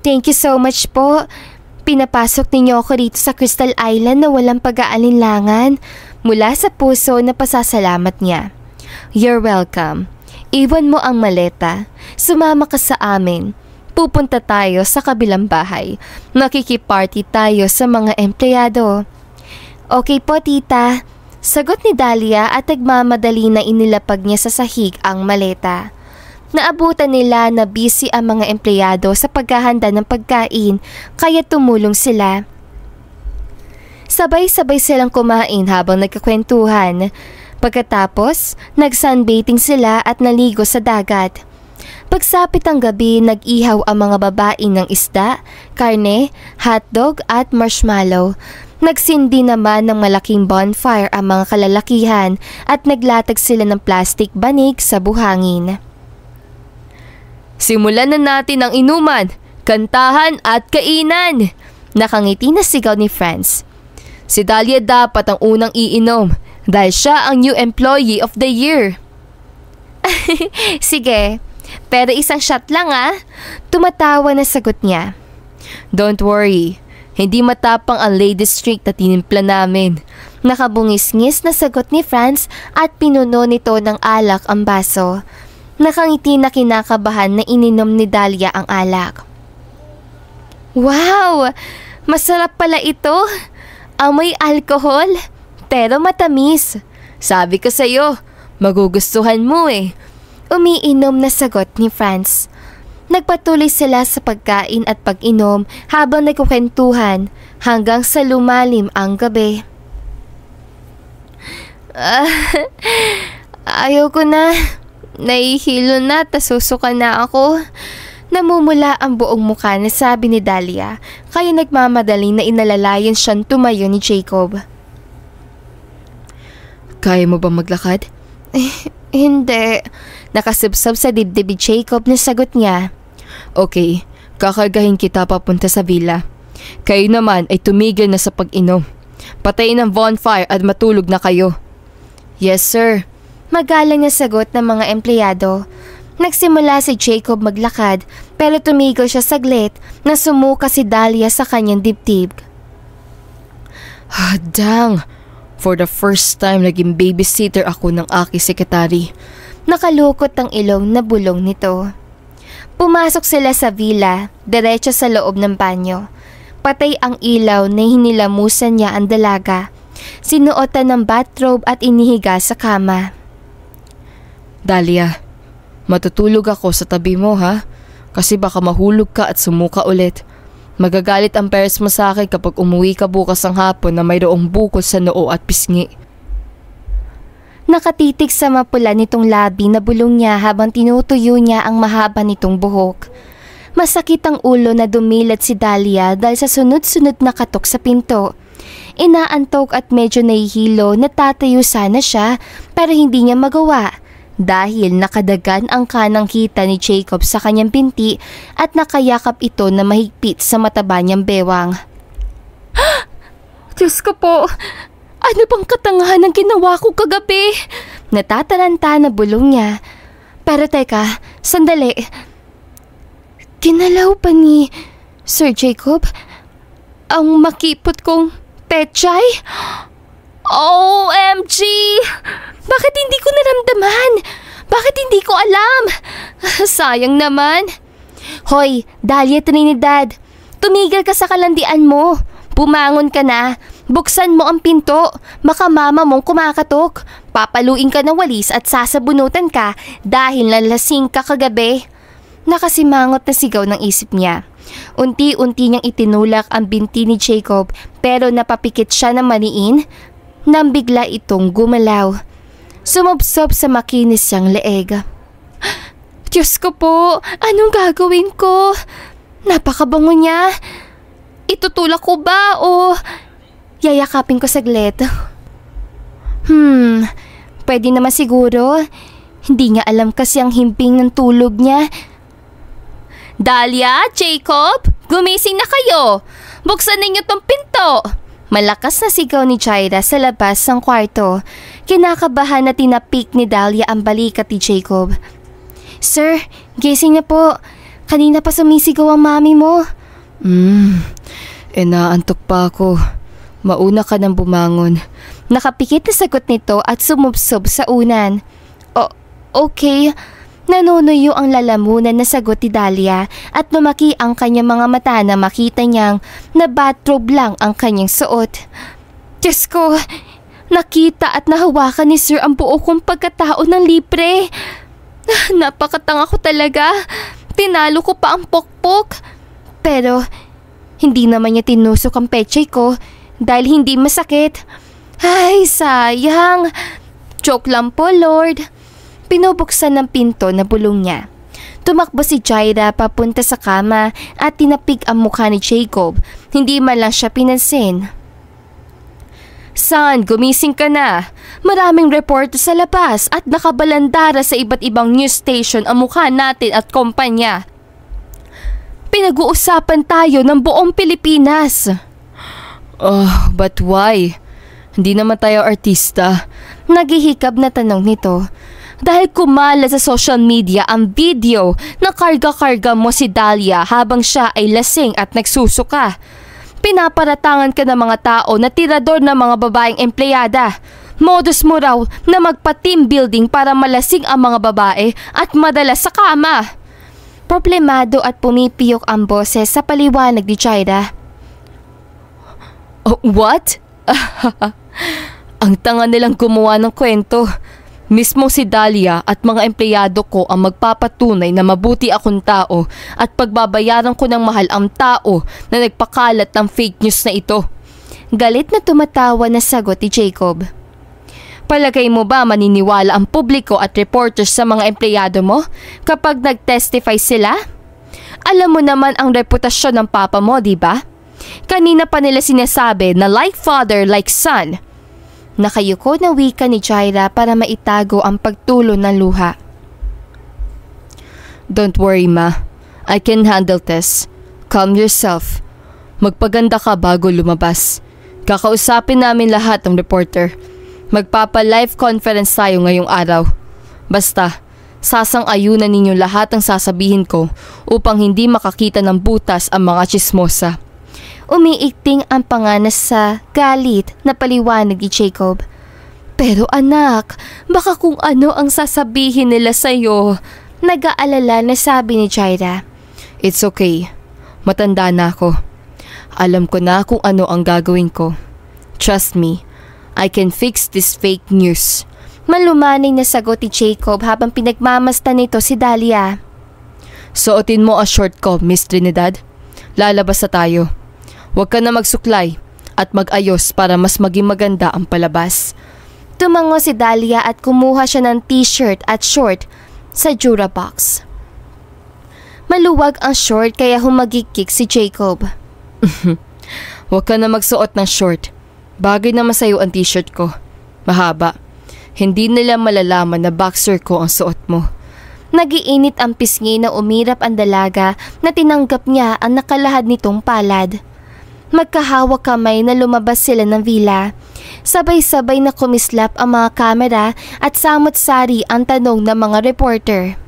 Speaker 1: Thank you so much po. Pinapasok ninyo ako rito sa Crystal Island na walang pag-aalinlangan. Mula sa puso na pasasalamat niya. You're welcome. Iwan mo ang maleta. Sumama ka sa amin. Pupunta tayo sa kabilang bahay. Makikiparty tayo sa mga empleyado. Okay po, tita. Sagot ni Dahlia at nagmamadali na inilapag niya sa sahig ang maleta. Naabutan nila na busy ang mga empleyado sa paghahanda ng pagkain kaya tumulong sila. Sabay-sabay silang kumain habang nagkakwentuhan. Pagkatapos, nag-sunbathing sila at naligo sa dagat. Pagsapit ang gabi, nag-ihaw ang mga babae ng isda, karne, hotdog at marshmallow. Nagsindi naman ng malaking bonfire ang mga kalalakihan at naglatag sila ng plastic banig sa buhangin.
Speaker 2: Simulan na natin ang inuman, kantahan at kainan! Nakangiti na sigaw ni Franz. Si Dahlia dapat ang unang iinom dahil siya ang new employee of the year.
Speaker 1: Sige, pero isang shot lang Tumatawa na sagot niya.
Speaker 2: Don't worry, hindi matapang ang ladies drink na tinimpla namin.
Speaker 1: Nakabungis-ngis na sagot ni Franz at pinuno nito ng alak ang baso. Nakangiti na kinakabahan na ininom ni Dahlia ang alak. Wow! Masarap pala ito! Amoy alcohol, pero matamis.
Speaker 2: Sabi ko sa'yo, magugustuhan mo eh.
Speaker 1: Umiinom na sagot ni Franz. Nagpatuloy sila sa pagkain at pag-inom habang nagkukwentuhan hanggang sa lumalim ang gabi. Ayoko na. Nahihilo na, tasusuka na ako. Namumula ang buong mukha na sabi ni Dahlia, kaya nagmamadali na inalalayan siyang tumayo ni Jacob.
Speaker 2: Kaya mo bang maglakad?
Speaker 1: Hindi. Nakasubsob sa dibdib ni Jacob na sagot niya.
Speaker 2: Okay, kakargahin kita papunta sa villa. Kayo naman ay tumigil na sa pag-inom. Patayin ang bonfire at matulog na kayo.
Speaker 1: Yes, sir. Magalang na sagot ng mga empleyado. Nagsimula si Jacob maglakad pero tumigil siya saglit na sumuka si Dahlia sa kanyang dibdib.
Speaker 2: Dang! For the first time naging babysitter ako ng aking sekretary.
Speaker 1: Nakalukot ang ilong na bulong nito. Pumasok sila sa villa, diretso sa loob ng banyo. Patay ang ilaw na hinilamusan niya ang dalaga. Sinuotan ng bathrobe at inihiga sa kama.
Speaker 2: Dahlia, matutulog ako sa tabi mo ha? Kasi baka mahulog ka at sumuka ulit. Magagalit ang parents mo sa akin kapag umuwi ka bukas ng hapon na mayroong bukol sa noo at pisngi.
Speaker 1: Nakatitig sa mapula nitong labi na bulong niya habang tinutuyo niya ang mahaba nitong buhok. Masakit ang ulo na dumilat si Dahlia dahil sa sunod-sunod na katok sa pinto. Inaantok at medyo nahihilo na tatayo sana siya pero hindi niya magawa. Dahil nakadagan ang kanang kita ni Jacob sa kanyang binti at nakayakap ito na mahigpit sa mataba niyang bewang. Diyos ko po! Ano bang katangahan ang ginawa ko kagabi? Natataranta na bulong niya. Pero teka, sandali. Kinalaw pa ni Sir Jacob ang makipot kong pechay? OMG! Bakit hindi ko naramdaman? Bakit hindi ko alam? Sayang naman. Hoy, Dahlia Trinidad, tumigil ka sa kalandian mo. Bumangon ka na. Buksan mo ang pinto. Baka mama mong kumakatok. Papaluin ka ng walis at sasabunutan ka dahil nalasing ka kagabi. Nakasimangot na sigaw ng isip niya. Unti-unti niyang itinulak ang binti ni Jacob pero napapikit siya ng maniin nang bigla itong gumalaw. Sumubsob sa makinis siyang leeg. Diyos ko po, anong gagawin ko? Napakabango niya. Itutulak ko ba o yayakapin ko saglit? Pwede naman siguro. Hindi niya alam kasi ang himping ng tulog niya. Dahlia, Jacob, gumising na kayo. Buksan ninyo tong pinto. Malakas na sigaw ni Jaira sa labas ng kwarto. Kinakabahan na tinapik ni Dahlia ang balikat ni Jacob. Sir, gising na po. Kanina pa sumisigaw ang mami mo.
Speaker 2: Naantok pa ako. Mauna ka nang bumangon.
Speaker 1: Nakapikit na sagot nito at sumubsob sa unan. Okay. Nanunuyo ang lalamunan na sagot ni Dahlia at lumaki ang kanyang mga mata na makita niyang na bathrobe lang ang kanyang suot. Diyos ko, nakita at nahawakan ni Sir ang buo kong pagkatao ng libre. Napakatanga ko talaga. Tinalo ko pa ang pokpok. Pero hindi naman niya tinusok ang pechay ko dahil hindi masakit. Ay, sayang. Joke lang po, Lord. Pinubuksan ng pinto na bulong niya. Tumakbo si Jaira papunta sa kama at tinapik ang mukha ni Jacob. Hindi man lang siya pinansin. Son, gumising ka na. Maraming reporter sa labas at nakabalandara sa iba't ibang news station ang mukha natin at kumpanya. Pinag-uusapan tayo ng buong Pilipinas.
Speaker 2: But why? Hindi naman tayo artista.
Speaker 1: Naghihikab na tanong nito. Dahil kumala sa social media ang video na karga-karga mo si Dahlia habang siya ay lasing at nagsusuka. Pinaparatangan ka ng mga tao na tirador ng mga babaeng empleyada. Modus mo raw na magpa-team building para malasing ang mga babae at madala sa kama. Problemado at pumipiyok ang boses sa paliwanag ni Jaira.
Speaker 2: What? Ang tanga nilang gumawa ng kwento. Mismo si Dahlia at mga empleyado ko ang magpapatunay na mabuti akong tao at pagbabayaran ko ng mahal ang tao na nagpakalat ng fake news na ito.
Speaker 1: Galit na tumatawa na sagot ni Jacob.
Speaker 2: Palagay mo ba maniniwala ang publiko at reporters sa mga empleyado mo kapag nag-testify sila? Alam mo naman ang reputasyon ng papa mo, di ba? Kanina pa nila sinasabi na like father, like son.
Speaker 1: Nakayuko na wika ni Jaira para maitago ang pagtulo ng luha.
Speaker 2: Don't worry, ma. I can handle this. Calm yourself. Magpaganda ka bago lumabas. Kakausapin namin lahat ng reporter. Magpapa-live conference tayo ngayong araw. Basta, sasang-ayunan ninyo lahat ang sasabihin ko upang hindi makakita ng butas ang mga tsismosa.
Speaker 1: Umiikting ang panganas sa galit na paliwanag ni Jacob. Pero anak, baka kung ano ang sasabihin nila sa'yo. Nag-aalala na sabi ni Jaira.
Speaker 2: It's okay. Matanda na ako. Alam ko na kung ano ang gagawin ko. Trust me, I can fix this fake news.
Speaker 1: Malumanay na sagot ni Jacob habang pinagmamastan nito si Dahlia.
Speaker 2: Suotin mo ang short ko, Miss Trinidad. Lalabas na tayo. Huwag ka na magsuklay at mag-ayos para mas maging maganda ang palabas.
Speaker 1: Tumango si Dahlia at kumuha siya ng t-shirt at short sa Jura box. Maluwag ang short kaya humagikik si Jacob.
Speaker 2: Huwag ka na magsuot ng short. Bagay naman sa'yo ang t-shirt ko. Mahaba. Hindi nila malalaman na boxer ko ang suot mo.
Speaker 1: Nagiinit ang pisngi na umirap ang dalaga na tinanggap niya ang nakalahad nitong palad. Magkahawak kamay na lumabas sila ng villa. Sabay-sabay na kumislap ang mga kamera at samot-sari ang tanong ng mga reporter.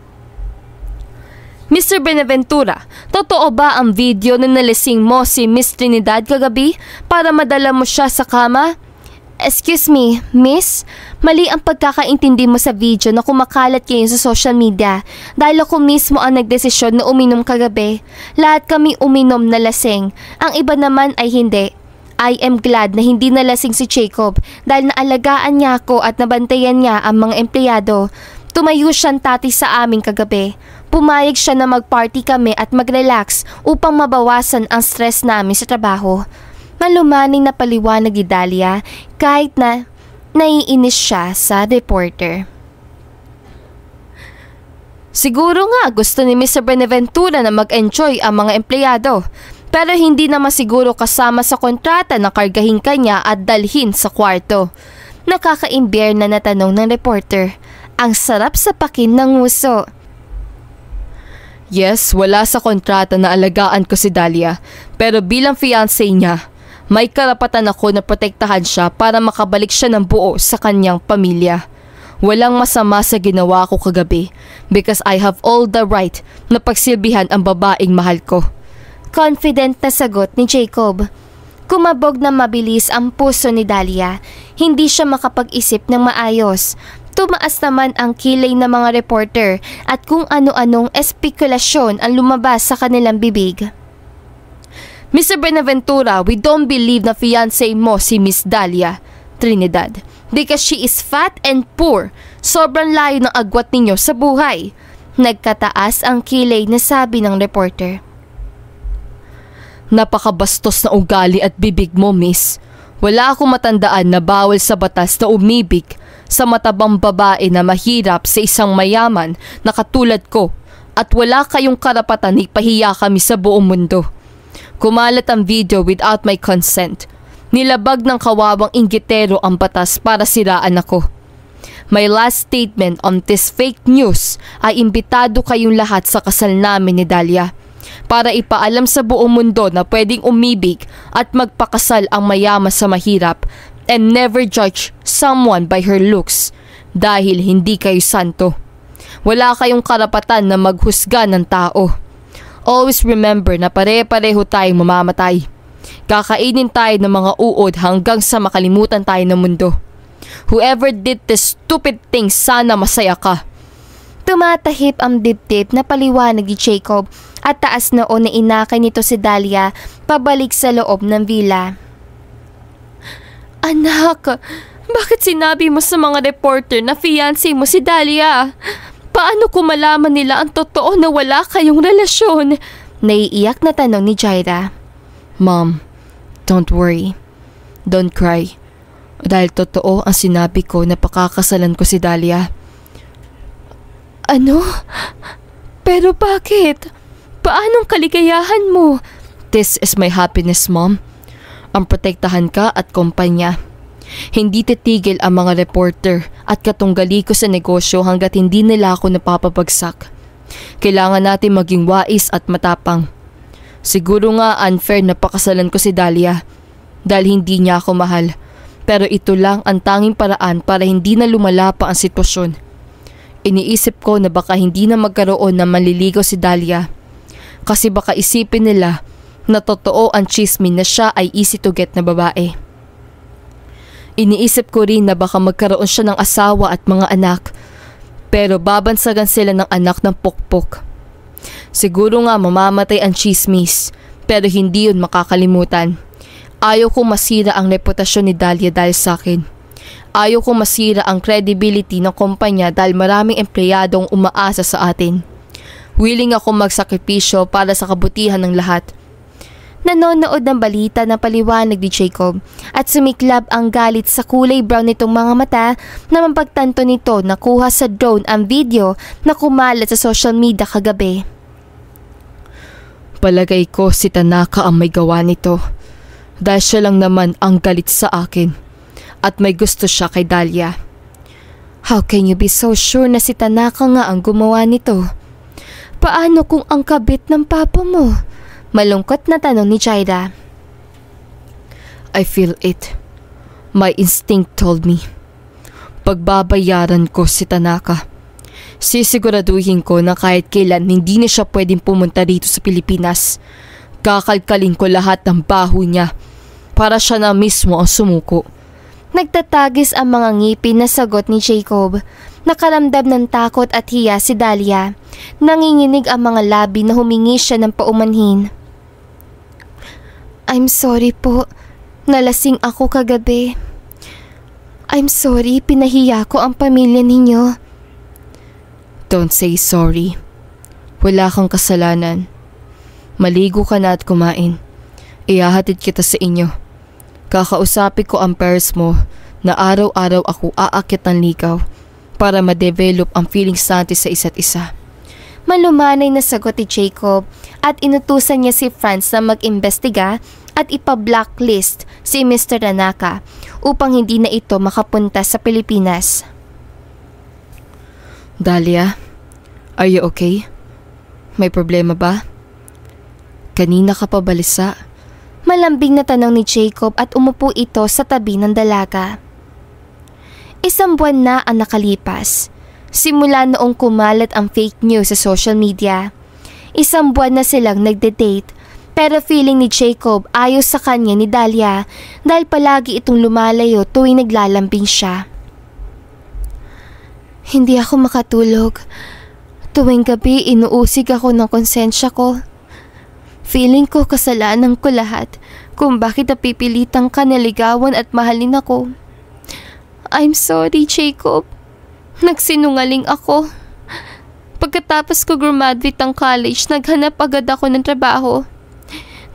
Speaker 2: Mr. Benaventura, totoo ba ang video na nalasing mo si Miss Trinidad kagabi para madala mo siya sa kama?
Speaker 1: Excuse me, miss? Mali ang pagkakaintindi mo sa video na kumakalat kayo sa social media dahil ako mismo ang nagdesisyon na uminom kagabi. Lahat kami uminom na lasing. Ang iba naman ay hindi. I am glad na hindi nalasing si Jacob dahil naalagaan niya ako at nabantayan niya ang mga empleyado. Tumayo siyang tati sa amin kagabi. Pumayag siya na mag-party kami at mag-relax upang mabawasan ang stress namin sa trabaho. Malumaning na paliwanag ni Dahlia kahit na naiinis siya sa reporter.
Speaker 2: Siguro nga gusto ni Mr. Benaventura na mag-enjoy ang mga empleyado, pero hindi naman siguro kasama sa kontrata na kargahin kanya at dalhin sa kwarto. Nakakaimbier na natanong ng reporter. Ang sarap sa pakin ng nguso. Yes, wala sa kontrata na alagaan ko si Dahlia, pero bilang fiancé niya, may karapatan ako na protektahan siya para makabalik siya ng buo sa kanyang pamilya. Walang masama sa ginawa ko kagabi because I have all the right na pagsilbihan ang babaeng mahal ko.
Speaker 1: Confident na sagot ni Jacob. Kumabog na mabilis ang puso ni Dahlia. Hindi siya makapag-isip ng maayos. Tumaas naman ang kilay ng mga reporter at kung ano-anong espekulasyon ang lumabas sa kanilang bibig.
Speaker 2: Mr. Benaventura, we don't believe na fiancé mo si Miss Dahlia Trinidad because she is fat and poor. Sobrang layo ng agwat ninyo sa buhay.
Speaker 1: Nagkataas ang kilay na sabi ng reporter.
Speaker 2: Napakabastos na ugali at bibig mo, miss. Wala akong matandaan na bawal sa batas na umibig sa matabang babae na mahirap sa isang mayaman na katulad ko at wala kayong karapatan na ipahiya kami sa buong mundo. Kumalat ang video without my consent. Nilabag ng kawawang inggitero ang batas para siraan ako. My last statement on this fake news ay imbitado kayong lahat sa kasal namin ni Dahlia para ipaalam sa buong mundo na pwedeng umibig at magpakasal ang mayaman sa mahirap and never judge someone by her looks dahil hindi kayo santo. Wala kayong karapatan na maghusga ng tao. Always remember na pare-pareho tayong mamamatay. Kakainin tayo ng mga uod hanggang sa makalimutan tayo ng mundo. Whoever did this stupid thing, sana masaya ka.
Speaker 1: Tumatahip ang dibdib na paliwanag ni Jacob at taas noon na inakay nito si Dahlia pabalik sa loob ng villa.
Speaker 2: Anak, bakit sinabi mo sa mga reporter na fiancé mo si Dahlia? Paano kung malaman nila ang totoo na wala kayong relasyon?
Speaker 1: Naiiyak na tanong ni Jaira.
Speaker 2: Mom, don't worry. Don't cry. Dahil totoo ang sinabi ko na pakakasalan ko si Dahlia.
Speaker 1: Ano? Pero bakit? Paanong kaligayahan mo?
Speaker 2: This is my happiness, Mom. Ang protektahan ka at kumpanya. Hindi titigil ang mga reporter at katunggali ko sa negosyo hanggat hindi nila ako napapabagsak. Kailangan natin maging wais at matapang. Siguro nga unfair na pakasalan ko si Dahlia dahil hindi niya ako mahal. Pero ito lang ang tanging paraan para hindi na lumala pa ang sitwasyon. Iniisip ko na baka hindi na magkaroon ng manliligaw si Dahlia. Kasi baka isipin nila na totoo ang chismis na siya ay easy to get na babae. Iniisip ko rin na baka magkaroon siya ng asawa at mga anak, pero babansagan sila ng anak ng pukpok. Siguro nga mamamatay ang chismis, pero hindi yun makakalimutan. Ayaw kong masira ang reputasyon ni Dahlia dahil sa akin. Ayaw kong masira ang credibility ng kumpanya dahil maraming empleyadong umaasa sa atin. Willing ako magsakripisyo para sa kabutihan ng lahat.
Speaker 1: Nanonood ng balita na paliwanag ni Jacob at sumiklab ang galit sa kulay brown nitong mga mata na mapagtanto nito na kuha sa drone ang video na kumalat sa social media kagabi.
Speaker 2: Palagay ko si Tanaka ang may gawa nito dahil siya lang naman ang galit sa akin at may gusto siya kay Dahlia.
Speaker 1: How can you be so sure na si Tanaka nga ang gumawa nito? Paano kung ang kabit ng papa mo? Malungkot na tanong ni Jaira.
Speaker 2: I feel it. My instinct told me. Pagbabayaran ko si Tanaka. Sisiguraduhin ko na kahit kailan hindi na siya pwedeng pumunta dito sa Pilipinas. Kakalkalin ko lahat ng baho niya para siya na mismo ang sumuko.
Speaker 1: Nagtatagis ang mga ngipin na sagot ni Jacob. Nakaramdam ng takot at hiya si Dahlia. Nanginginig ang mga labi na humingi siya ng paumanhin. I'm sorry po. Nalasing ako kagabi. I'm sorry, pinahiya ko ang pamilya ninyo.
Speaker 2: Don't say sorry. Wala kang kasalanan. Maligo ka na at kumain. Ihahatid kita sa inyo. Kakausapin ko ang parents mo na araw-araw ako aakyat ng ligaw para ma-develop ang feelings natin sa isa't isa.
Speaker 1: Malumanay na sagot ni Jacob at inutusan niya si Franz na mag-imbestiga at ipa-blacklist si Mr. Tanaka upang hindi na ito makapunta sa Pilipinas.
Speaker 2: Dahlia, are you okay? May problema ba? Kanina ka pa balisa?
Speaker 1: Malambing na tanong ni Jacob at umupo ito sa tabi ng dalaga. 1 buwan na ang nakalipas. Simula noong kumalat ang fake news sa social media. 1 buwan na silang nagde-date pero feeling ni Jacob ayaw sa kanya ni Dahlia dahil palagi itong lumalayo tuwing naglalambing siya. Hindi ako makatulog. Tuwing gabi inuusig ako ng konsensya ko. Feeling ko kasalanan ko lahat kung bakit napipilitang ka naligawan at mahalin ako. I'm sorry, Jacob. Nagsinungaling ako. Pagkatapos ko graduate ng college, naghanap agad ako ng trabaho.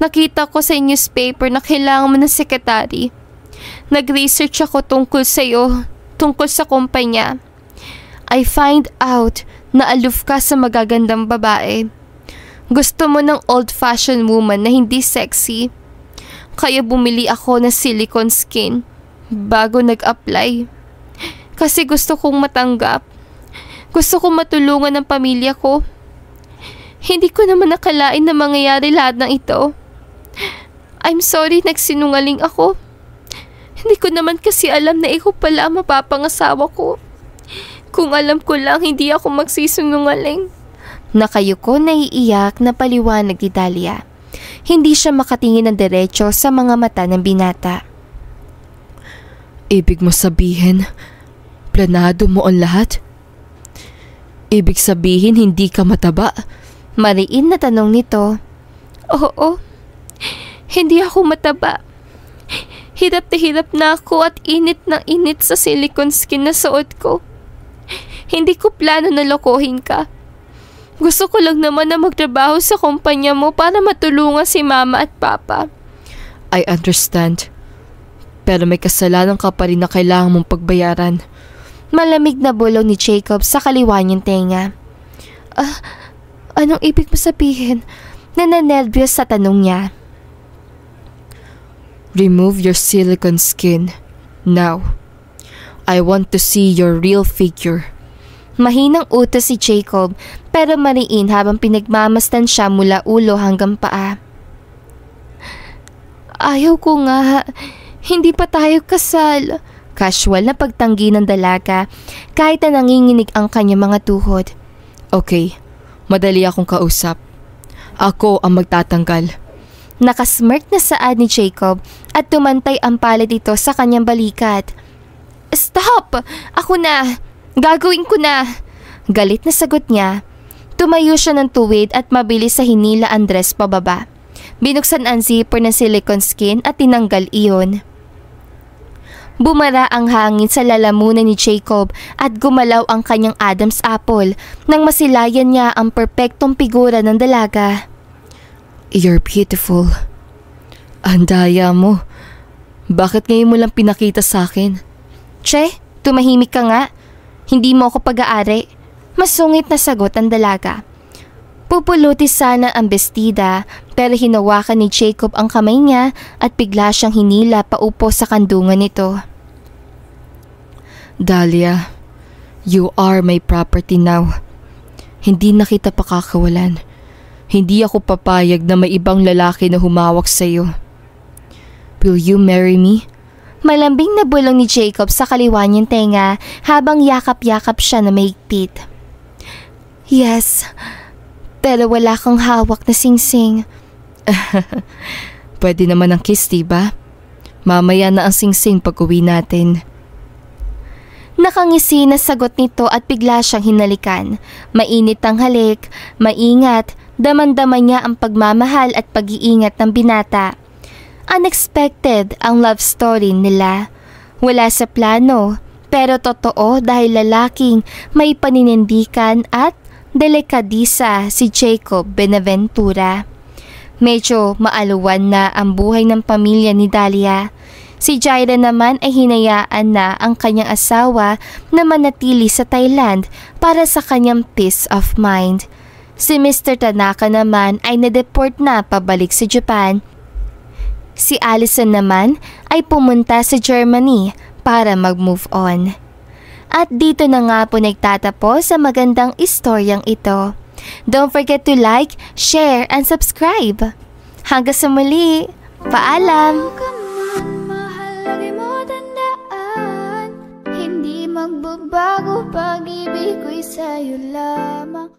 Speaker 1: Nakita ko sa newspaper na kailangan mo ng sekretary. Nag-research ako tungkol sa iyo, tungkol sa kumpanya. I find out na aloof ka sa magagandang babae. Gusto mo ng old-fashioned woman na hindi sexy. Kaya bumili ako ng silicone skin bago nag-apply. Kasi gusto kong matanggap. Gusto kong matulungan ng pamilya ko. Hindi ko naman nakalain na mangyayari lahat ng ito. I'm sorry, nagsinungaling ako. Hindi ko naman kasi alam na ikaw pala ang mapapangasawa ko. Kung alam ko lang, hindi ako magsisinungaling.
Speaker 2: Nakayuko na iiyak na paliwanag ni Dahlia. Hindi siya makatingin ng diretso sa mga mata ng binata. Ibig mo sabihin, planado mo ang lahat? Ibig sabihin hindi ka mataba?
Speaker 1: Mariin na tanong nito. Oo, hindi ako mataba. Hirap na ako at init ng init sa silicone skin na suot ko. Hindi ko plano na lokohin ka. Gusto ko lang naman na magtrabaho sa kumpanya mo para matulungan si mama at papa.
Speaker 2: I understand. Pero may kasalanan ka pa rin na kailangan mong pagbayaran.
Speaker 1: Malamig na bulong ni Jacob sa kaliwa niyang tenga. Anong ibig mo sabihin? Nananervyos sa tanong niya.
Speaker 2: Remove your silicone skin. Now. I want to see your real figure.
Speaker 1: Mahinang utos si Jacob pero mariin habang pinagmamasdan siya mula ulo hanggang paa. Ayaw ko nga. Hindi pa tayo kasal. Casual na pagtanggi ng dalaga kahit na nanginginig ang kanyang mga tuhod.
Speaker 2: Okay, madali akong kausap. Ako ang magtatanggal.
Speaker 1: Nakasmirk na saad ni Jacob at tumantay ang palad ito sa kanyang balikat. Stop! Ako na! Gagawin ko na! Galit na sagot niya. Tumayo siya ng tuwid at mabilis sa hinila ang dress pababa. Binuksan ang zipper ng silicone skin at tinanggal iyon. Bumara ang hangin sa lalamunan ni Jacob at gumalaw ang kanyang Adam's apple nang masilayan niya ang perpektong figura ng dalaga.
Speaker 2: You're beautiful. Ang daya mo. Bakit ngayon mo lang pinakita sa akin?
Speaker 1: Che, tumahimik ka nga. Hindi mo ako pag-aari. Masungit na sagot ang dalaga. Pupuluti sana ang bestida pero hinawakan ni Jacob ang kamay niya at bigla siyang hinila paupo sa kandungan nito.
Speaker 2: Dahlia, you are my property now. Hindi na kita pakakawalan. Hindi ako papayag na may ibang lalaki na humawak sa iyo. Will you marry me?
Speaker 1: Malambing na bulong ni Jacob sa kaliwa niyang tenga habang yakap-yakap siya na mahigpit. Yes, pero wala kang hawak na singsing.
Speaker 2: Pwede naman ang kiss, diba? Mamaya na ang singsing pag uwi natin.
Speaker 1: Nakangisi na sagot nito at bigla siyang hinalikan. Mainit ang halik, maingat, daman-daman niya ang pagmamahal at pag-iingat ng binata. Unexpected ang love story nila. Wala sa plano, pero totoo dahil lalaking may paninindigan at delikadisa si Jacob Benaventura. Medyo maaluwan na ang buhay ng pamilya ni Dahlia. Si Jaira naman ay hinayaan na ang kanyang asawa na manatili sa Thailand para sa kanyang peace of mind. Si Mr. Tanaka naman ay na-deport na pabalik sa Japan. Si Allison naman ay pumunta sa Germany para mag-move on. At dito na nga po nagtatapos sa magandang istoryang ito. Don't forget to like, share, and subscribe. Hanggang sa muli, paalam!
Speaker 3: Hindi magbabago pag-ibig ko'y sa'yo lamang.